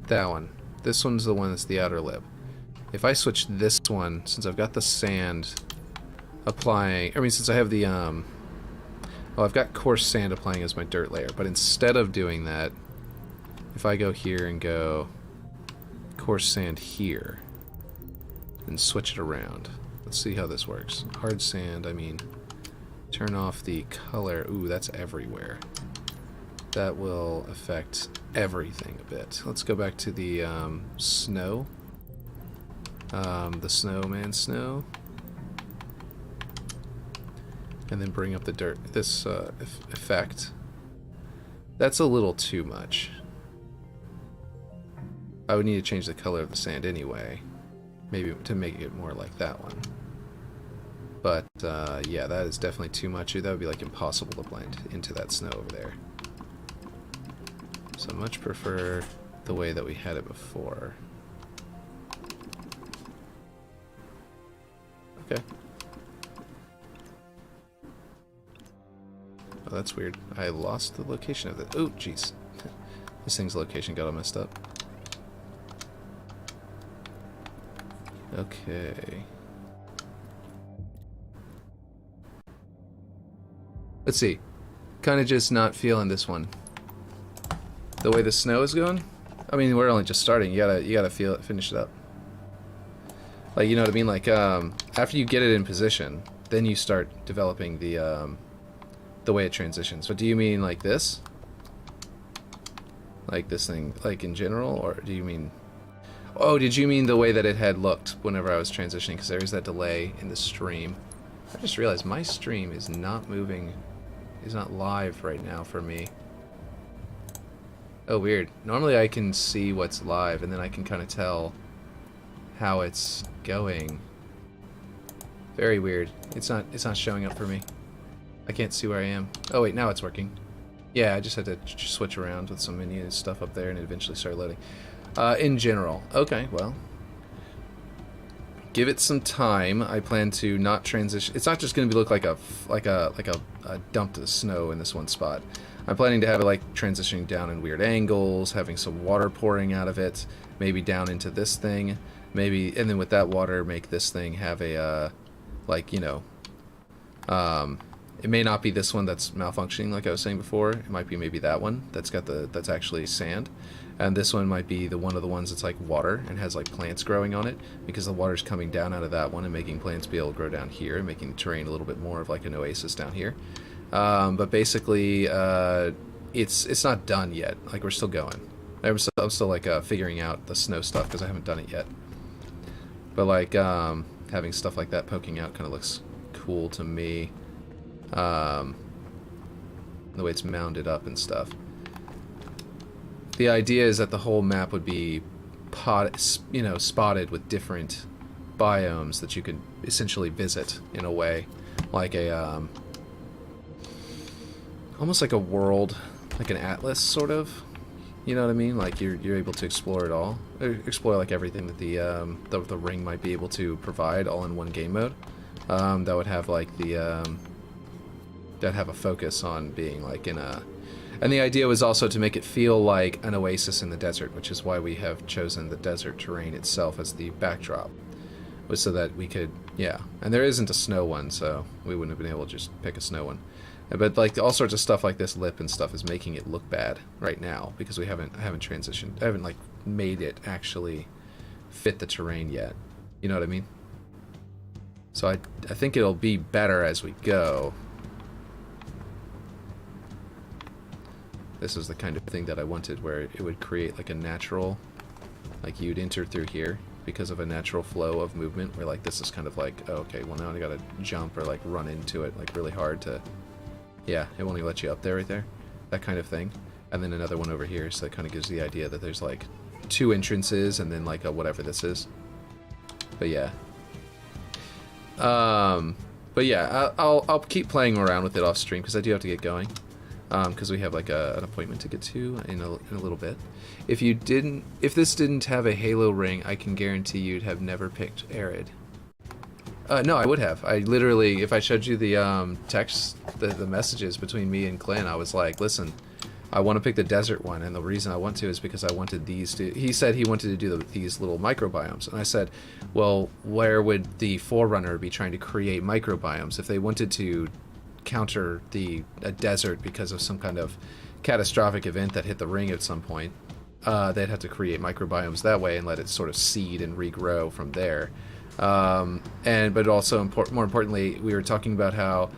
That one. This one's the one that's the outer lip. If I switch this one, since I've got the sand applying, I mean, since I have the Well, I've got coarse sand applying as my dirt layer, but instead of doing that, if I go here and go coarse sand here, and switch it around. Let's see how this works. Hard sand, I mean, turn off the color. Ooh, that's everywhere. That will affect everything a bit. Let's go back to the snow. The snowman snow. And then bring up the dirt. This effect. That's a little too much. I would need to change the color of the sand anyway. Maybe to make it more like that one. But, yeah, that is definitely too much. That would be, like, impossible to blend into that snow over there. So I much prefer the way that we had it before. Okay. Oh, that's weird. I lost the location of it. Oh, jeez. This thing's location got all messed up. Okay. Let's see. Kind of just not feeling this one. The way the snow is going. I mean, we're only just starting. You gotta feel it, finish it up. Like, you know what I mean? Like, after you get it in position, then you start developing the way it transitions. So do you mean like this? Like this thing, like in general, or do you mean? Oh, did you mean the way that it had looked whenever I was transitioning? Because there is that delay in the stream. I just realized my stream is not moving, is not live right now for me. Oh, weird. Normally I can see what's live, and then I can kind of tell how it's going. Very weird. It's not showing up for me. I can't see where I am. Oh wait, now it's working. Yeah, I just had to switch around with some menu stuff up there, and it eventually started loading. In general, okay, well, give it some time. I plan to not transition. It's not just going to look like a dump of snow in this one spot. I'm planning to have it like transitioning down in weird angles, having some water pouring out of it, maybe down into this thing, maybe, and then with that water, make this thing have a like, you know, it may not be this one that's malfunctioning like I was saying before. It might be maybe that one that's actually sand. And this one might be one of the ones that's like water and has like plants growing on it, because the water's coming down out of that one and making plants be able to grow down here and making the terrain a little bit more of like an oasis down here. But basically, it's not done yet. Like, we're still going. I'm still like figuring out the snow stuff because I haven't done it yet. But like having stuff like that poking out kind of looks cool to me. The way it's mounded up and stuff. The idea is that the whole map would be spotted with different biomes that you could essentially visit in a way, like a almost like a world, like an atlas sort of. You know what I mean? Like you're able to explore it all, explore like everything that the ring might be able to provide, all in one game mode. That would have like that have a focus on being like in a. And the idea was also to make it feel like an oasis in the desert, which is why we have chosen the desert terrain itself as the backdrop. Was so that we could, yeah. And there isn't a snow one, so we wouldn't have been able to just pick a snow one. But like all sorts of stuff like this lip and stuff is making it look bad right now because I haven't transitioned. I haven't like made it actually fit the terrain yet. You know what I mean? So I think it'll be better as we go. This is the kind of thing that I wanted, where it would create like a natural, like you'd enter through here because of a natural flow of movement, where like this is kind of like, oh, okay, well now I gotta jump or like run into it like really hard to, yeah, it won't even let you up there right there, that kind of thing. And then another one over here, so that kind of gives the idea that there's like two entrances and then like a whatever this is. But yeah. But yeah, I'll keep playing around with it off stream because I do have to get going. Because we have like an appointment to get to in a little bit. If this didn't have a halo ring, I can guarantee you'd have never picked Arid. No, I would have. I literally, if I showed you the text, the messages between me and Klen, I was like, listen, I want to pick the desert one, and the reason I want to is because I wanted these to. He said he wanted to do these little microbiomes, and I said, well, where would the Forerunner be trying to create microbiomes if they wanted to counter a desert because of some kind of catastrophic event that hit the ring at some point, they'd have to create microbiomes that way and let it sort of seed and regrow from there. But also more importantly, we were talking about how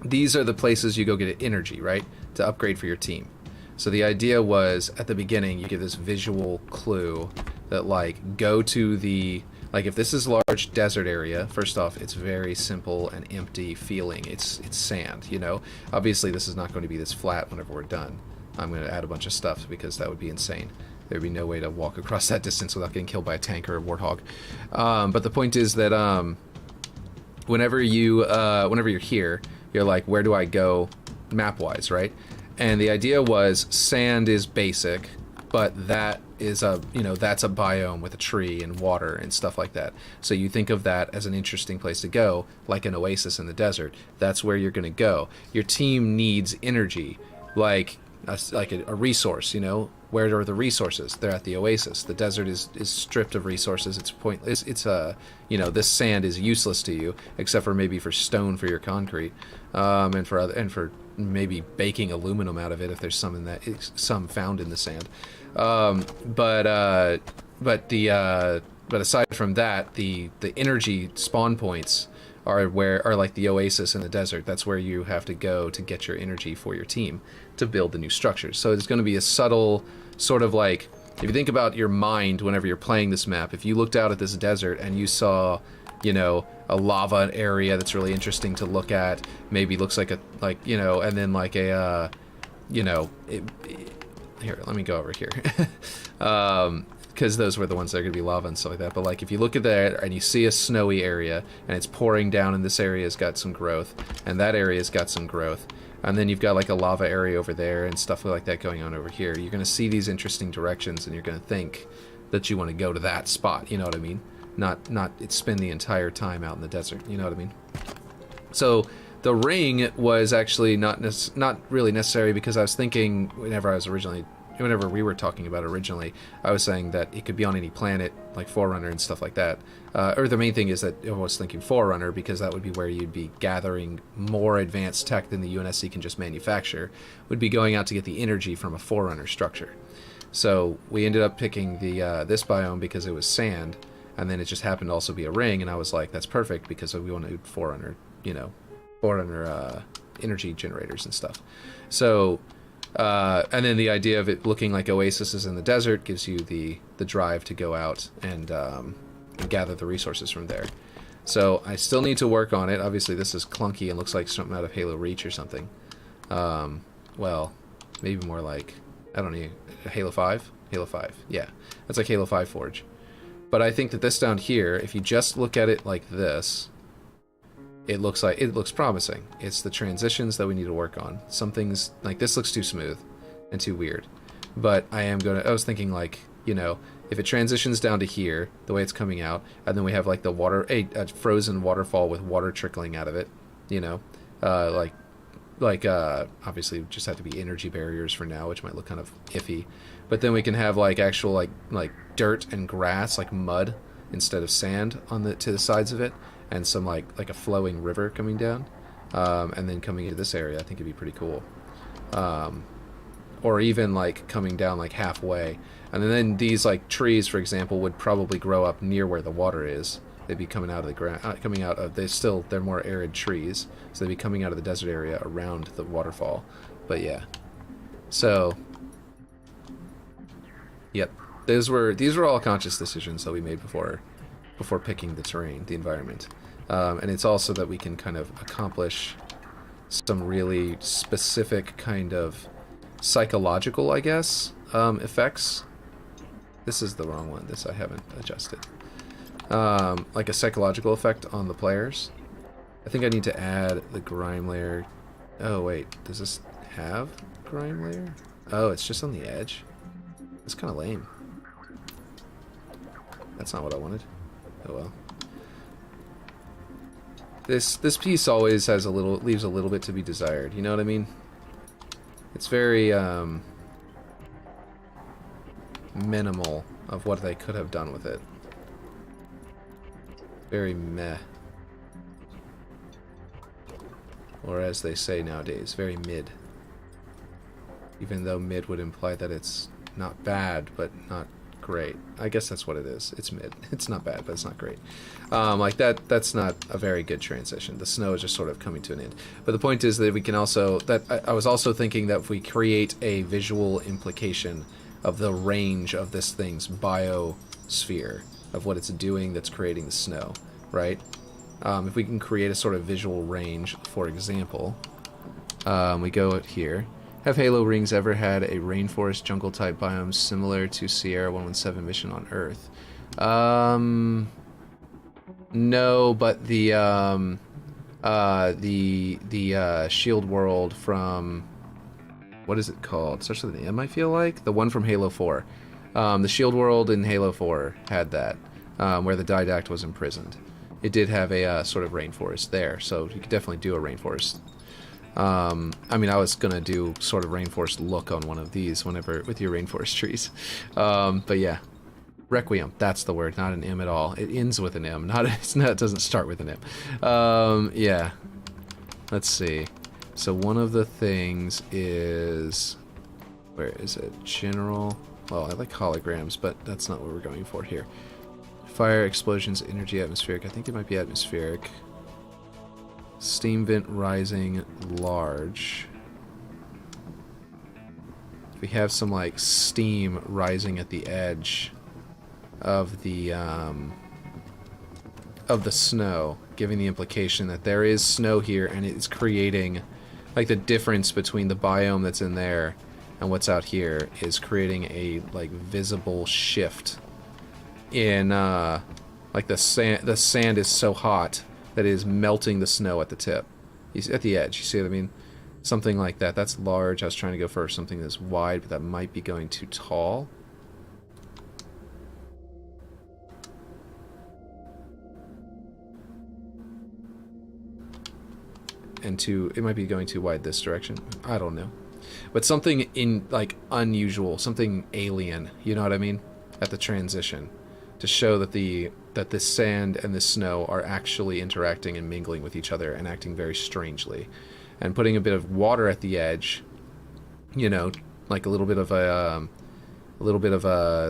these are the places you go get energy, right, to upgrade for your team. So the idea was, at the beginning, you give this visual clue that, like, go to the, like, if this is a large desert area, first off, it's very simple and empty feeling. It's sand, you know? Obviously, this is not going to be this flat whenever we're done. I'm going to add a bunch of stuff because that would be insane. There'd be no way to walk across that distance without getting killed by a tank or a warthog. But the point is that whenever you're here, you're like, where do I go map-wise, right? And the idea was sand is basic, but that is that's a biome with a tree and water and stuff like that. So you think of that as an interesting place to go, like an oasis in the desert. That's where you're going to go. Your team needs energy, like a resource, you know. Where are the resources? They're at the oasis. The desert is stripped of resources. It's pointless. This sand is useless to you, except for maybe for stone for your concrete, and for maybe baking aluminum out of it if there's some found in the sand. But aside from that, the energy spawn points are like the oasis in the desert. That's where you have to go to get your energy for your team to build the new structures. So it's going to be a subtle sort of like, if you think about your mind whenever you're playing this map, if you looked out at this desert and you saw, you know, a lava area that's really interesting to look at, maybe looks like and then like a, here, let me go over here. Because those were the ones that are going to be lava and stuff like that. But like if you look at that and you see a snowy area and it's pouring down and this area's got some growth and that area's got some growth, and then you've got like a lava area over there and stuff like that going on over here, you're going to see these interesting directions and you're going to think that you want to go to that spot, you know what I mean? Not spend the entire time out in the desert, you know what I mean? So the ring was actually not really necessary, because I was thinking whenever we were talking about it originally, I was saying that it could be on any planet, like Forerunner and stuff like that. Or the main thing is that I was thinking Forerunner, because that would be where you'd be gathering more advanced tech than the UNSC can just manufacture, would be going out to get the energy from a Forerunner structure. So we ended up picking the this biome because it was sand, and then it just happened to also be a ring, and I was like, that's perfect, because we want to Forerunner, Forerunner energy generators and stuff. So and then the idea of it looking like oases in the desert gives you the drive to go out and gather the resources from there. So I still need to work on it. Obviously this is clunky and looks like something out of Halo Reach or something. Well, maybe more like, I don't know, Halo 5? Halo 5, yeah. That's like Halo 5 Forge. But I think that this down here, if you just look at it like this, it looks promising. It's the transitions that we need to work on. Some things, like this looks too smooth and too weird. But I was thinking like, if it transitions down to here, the way it's coming out, and then we have like the water, a frozen waterfall with water trickling out of it, obviously we just have to be energy barriers for now, which might look kind of iffy. But then we can have like actual like dirt and grass, like mud instead of sand to the sides of it, and some like a flowing river coming down, and then coming into this area. I think it'd be pretty cool. Or even like coming down like halfway, and then these like trees, for example, would probably grow up near where the water is. They'd be coming out of the ground, they're more arid trees, so they'd be coming out of the desert area around the waterfall. But yeah, so yep, these were all conscious decisions that we made before picking the terrain, the environment. And it's also that we can kind of accomplish some really specific kind of psychological, I guess, effects. This is the wrong one. This I haven't adjusted. Like a psychological effect on the players. I think I need to add the grime layer. Oh wait, does this have grime layer? Oh, it's just on the edge. That's kind of lame. That's not what I wanted. Oh well. This piece always has leaves a little bit to be desired. You know what I mean? It's very minimal of what they could have done with it. Very meh. or as they say nowadays, very mid. Even though mid would imply that it's not bad, but not great. I guess that's what it is. It's mid. It's not bad, but it's not great. Like that's not a very good transition. The snow is just sort of coming to an end. But the point is that we can also, I was also thinking that if we create a visual implication of the range of this thing's biosphere, of what it's doing that's creating the snow, right? If we can create a sort of visual range, for example, we go out here. Have Halo rings ever had a rainforest jungle type biome similar to Sierra 117 mission on Earth? No, but the shield world from, what is it called? It starts with an M, I feel like. The one from Halo 4. The shield world in Halo 4 had that, where the Didact was imprisoned. It did have a sort of rainforest there, so you could definitely do a rainforest. I mean, I was gonna do sort of rainforest look on one of these whenever with your rainforest trees. But yeah, Requiem, that's the word, not an M at all. It ends with an M, it doesn't start with an M. Yeah, let's see. So one of the things is, where is it? General. Well, I like holograms, but that's not what we're going for here. Fire, explosions, energy, atmospheric. I think it might be atmospheric. Steam vent rising large. We have some like steam rising at the edge of the snow, giving the implication that there is snow here and it's creating like the difference between the biome that's in there and what's out here is creating a like visible shift in like the sand is so hot that is melting the snow at the tip. At the edge, you see what I mean? Something like that. That's large. I was trying to go for something that's wide, but that might be going too tall. And it might be going too wide this direction. I don't know. But something in, like, unusual, something alien, you know what I mean? At the transition. To show that the sand and the snow are actually interacting and mingling with each other and acting very strangely, and putting a bit of water at the edge, you know, like a little bit of a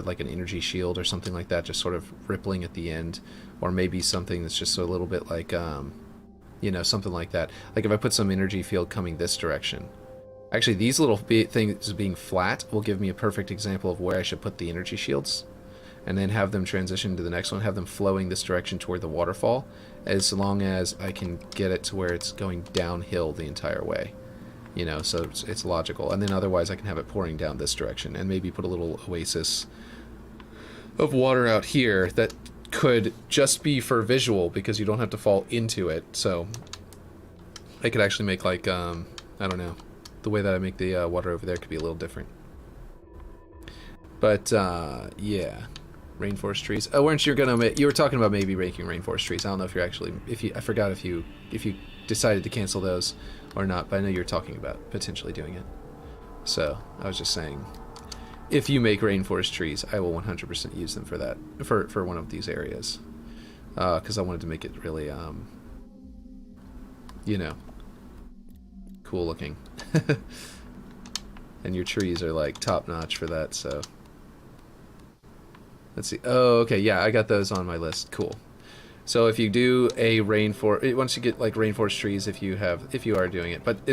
like an energy shield or something like that, just sort of rippling at the end, or maybe something that's just a little bit like you know, something like that. Like if I put some energy field coming this direction. Actually, these little things being flat will give me a perfect example of where I should put the energy shields. And then have them transition to the next one, have them flowing this direction toward the waterfall, as long as I can get it to where it's going downhill the entire way. You know, so it's logical. And then otherwise I can have it pouring down this direction, and maybe put a little oasis of water out here that could just be for visual, because you don't have to fall into it. So I could actually make like, I don't know, the way that I make the water over there could be a little different. But, yeah. Rainforest trees. Oh, weren't you gonna? You were talking about maybe making rainforest trees. I don't know if you're actually. I forgot if you decided to cancel those or not. But I know you were talking about potentially doing it. So I was just saying, if you make rainforest trees, I will 100% use them for that for one of these areas, because I wanted to make it really, you know, cool looking. And your trees are like top notch for that. So. Let's see. Oh, okay. Yeah, I got those on my list. Cool. So if you do a rainforest, once you get like rainforest trees, if you are doing it, but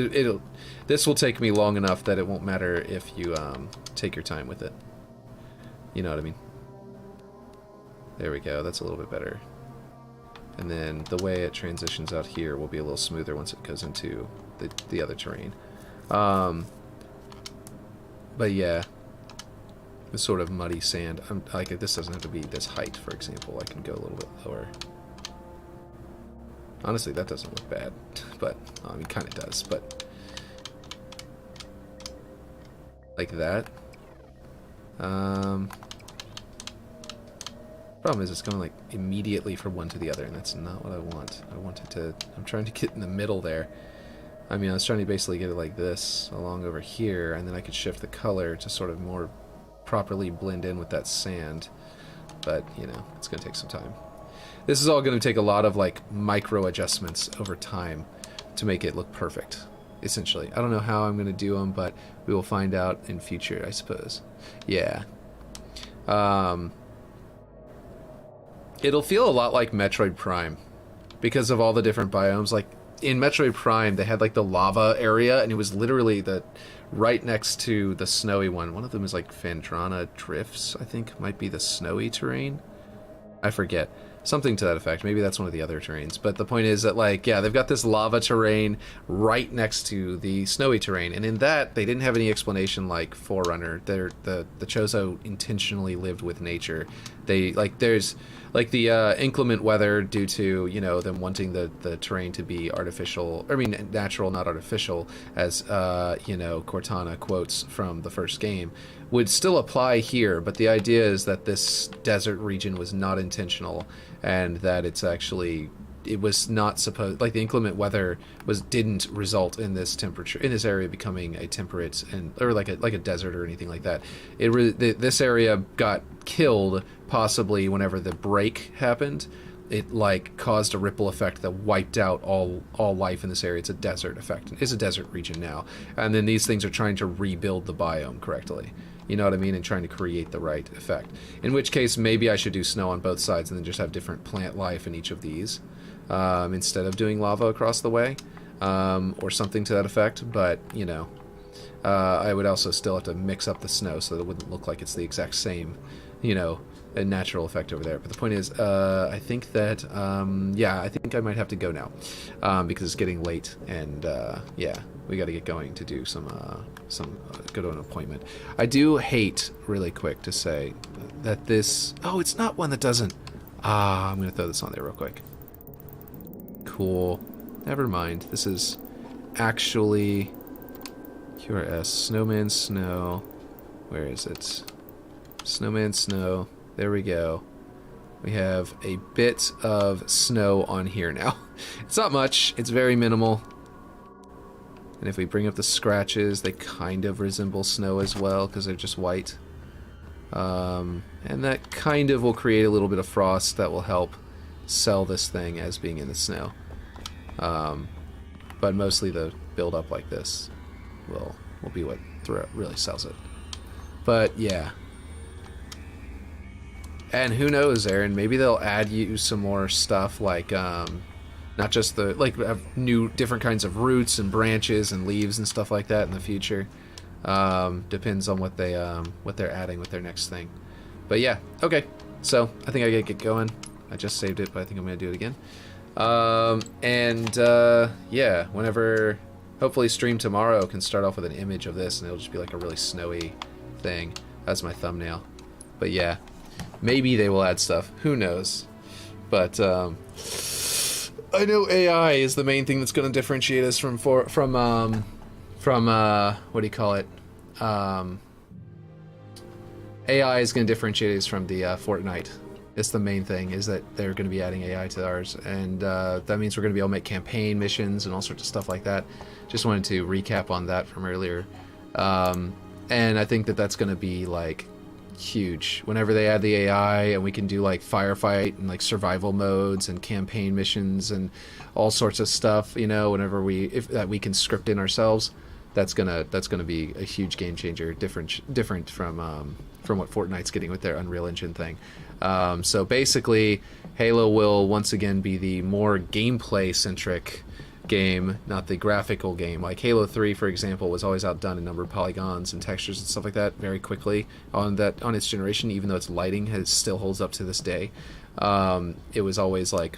this will take me long enough that it won't matter if you take your time with it. You know what I mean? There we go. That's a little bit better. And then the way it transitions out here will be a little smoother once it goes into the other terrain. But yeah. The sort of muddy sand. Like this doesn't have to be this height, for example. I can go a little bit lower. Honestly, that doesn't look bad, but I mean, kind of does. But like that. Problem is, it's going like immediately from one to the other, and that's not what I want. I want it to. I'm trying to get in the middle there. I mean, I was trying to basically get it like this along over here, and then I could shift the color to sort of more properly blend in with that sand, but you know, it's gonna take some time. This is all gonna take a lot of like micro adjustments over time to make it look perfect, essentially. I don't know how I'm going to do them, but we will find out in future, I suppose. Yeah. It'll feel a lot like Metroid Prime because of all the different biomes. Like in Metroid Prime, they had like the lava area, and it was literally the right next to the snowy one. One of them is like Phandrana Drifts, I think might be the snowy terrain. I forget. Something to that effect. Maybe that's one of the other terrains. But the point is that, like, yeah, they've got this lava terrain right next to the snowy terrain. And in that, they didn't have any explanation like Forerunner. The Chozo intentionally lived with nature. They, like, there's, like, the inclement weather due to, you know, them wanting the terrain to be artificial, I mean, natural, not artificial, as, you know, Cortana quotes from the first game, would still apply here, but the idea is that this desert region was not intentional, and that it's actually, it was not supposed, like the inclement weather didn't result in this temperature, in this area becoming a temperate and, or like a desert or anything like that. This area got killed possibly whenever the break happened. It like caused a ripple effect that wiped out all life in this area. It's a desert effect. It's a desert region now, and then these things are trying to rebuild the biome correctly. You know what I mean? And trying to create the right effect. In which case, maybe I should do snow on both sides and then just have different plant life in each of these, instead of doing lava across the way, or something to that effect. But, you know, I would also still have to mix up the snow so that it wouldn't look like it's the exact same, you know, a natural effect over there. But the point is, I think that, yeah, I think I might have to go now, because it's getting late, and, yeah, we got to get going to do some go to an appointment. I do hate, really quick, to say that this, oh, it's not one that doesn't, I'm going to throw this on there real quick. Cool. Never mind. This is actually QRS, Snowman Snow. Where is it? Snowman Snow. There we go. We have a bit of snow on here now. It's not much. It's very minimal. And if we bring up the scratches, they kind of resemble snow as well, because they're just white. And that kind of will create a little bit of frost that will help sell this thing as being in the snow. But mostly the build up like this will be what really sells it. But yeah. And who knows, Aaron, maybe they'll add you some more stuff like, not just the, like, have new, different kinds of roots and branches and leaves and stuff like that in the future. Depends on what they're adding with their next thing. But yeah, okay. So, I think I gotta get going. I just saved it, but I think I'm gonna do it again. Yeah, whenever, hopefully stream tomorrow can start off with an image of this, and it'll just be like a really snowy thing. That's my thumbnail. But yeah. Maybe they will add stuff. Who knows? But I know AI is the main thing that's going to differentiate us from what do you call it? AI is going to differentiate us from the Fortnite. It's the main thing, is that they're going to be adding AI to ours, and that means we're going to be able to make campaign missions and all sorts of stuff like that. Just wanted to recap on that from earlier, and I think that that's going to be like huge whenever they add the AI, and we can do like firefight and like survival modes and campaign missions and all sorts of stuff, you know, whenever if we can script in ourselves. That's gonna be a huge game changer, different from what Fortnite's getting with their Unreal Engine thing. So basically, Halo will once again be the more gameplay centric game, not the graphical game. Like Halo 3, for example, was always outdone in number of polygons and textures and stuff like that very quickly on its generation, even though its lighting still holds up to this day. It was always like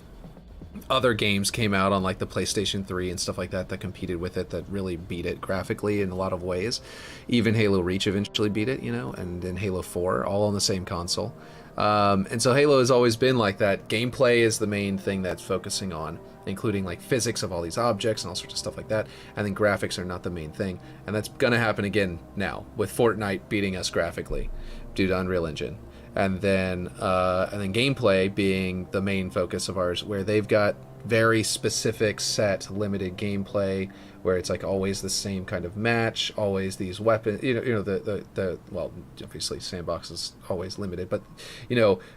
other games came out on like the PlayStation 3 and stuff like that competed with it, that really beat it graphically in a lot of ways. Even Halo Reach eventually beat it, you know, and then Halo 4, all on the same console. And so Halo has always been like that. Gameplay is the main thing that's focusing on, including like physics of all these objects and all sorts of stuff like that, and then graphics are not the main thing. And that's gonna happen again now, with Fortnite beating us graphically due to Unreal Engine. And then gameplay being the main focus of ours, where they've got very specific set limited gameplay where it's like always the same kind of match, always these weapons, the well, obviously sandbox is always limited, but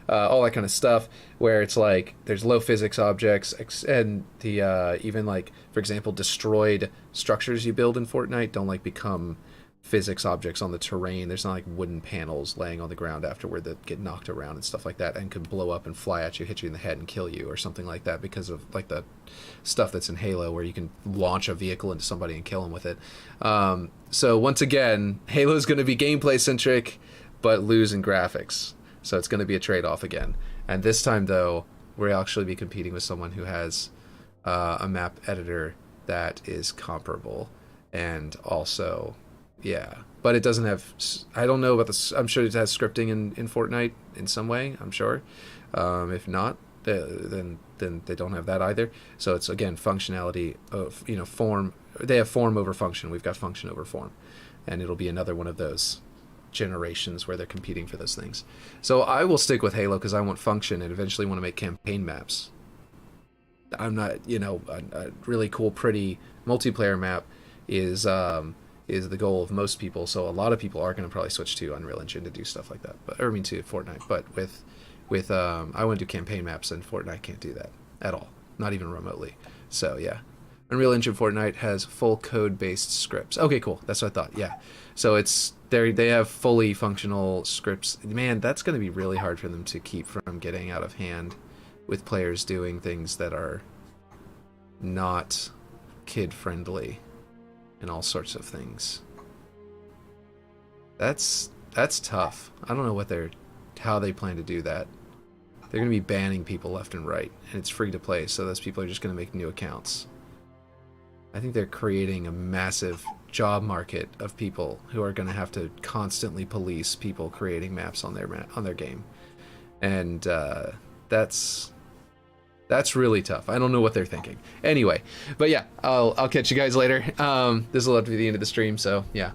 all that kind of stuff where it's like there's low physics objects, and the even like, for example, destroyed structures you build in Fortnite don't like become physics objects on the terrain. There's not like wooden panels laying on the ground afterward that get knocked around and stuff like that and can blow up and fly at you, hit you in the head and kill you or something like that, because of like the stuff that's in Halo where you can launch a vehicle into somebody and kill them with it. So once again, Halo is going to be gameplay centric but lose in graphics, so it's going to be a trade-off again. And this time though, we'll actually be competing with someone who has a map editor that is comparable, and also but it doesn't have, I don't know about this, I'm sure it has scripting in Fortnite in some way, I'm sure. If not, then they don't have that either. So it's, again, functionality of, form. They have form over function. We've got function over form. And it'll be another one of those generations where they're competing for those things. So I will stick with Halo because I want function and eventually want to make campaign maps. I'm not, a really cool, pretty multiplayer map is the goal of most people. So a lot of people are going to probably switch to Unreal Engine to do stuff like that. To Fortnite. But with I want to do campaign maps, and Fortnite can't do that at all, not even remotely. So yeah, Unreal Engine Fortnite has full code-based scripts. Okay, cool. That's what I thought. Yeah. So they have fully functional scripts. Man, that's going to be really hard for them to keep from getting out of hand, with players doing things that are not kid-friendly and all sorts of things. That's tough. I don't know how they plan to do that. They're going to be banning people left and right, and it's free to play, so those people are just going to make new accounts. I think they're creating a massive job market of people who are going to have to constantly police people creating maps on their game, and that's really tough. I don't know what they're thinking. Anyway, but yeah, I'll catch you guys later. This will have to be the end of the stream, so yeah.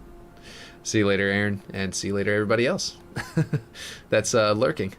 See you later, Aaron, and see you later, everybody else. That's lurking.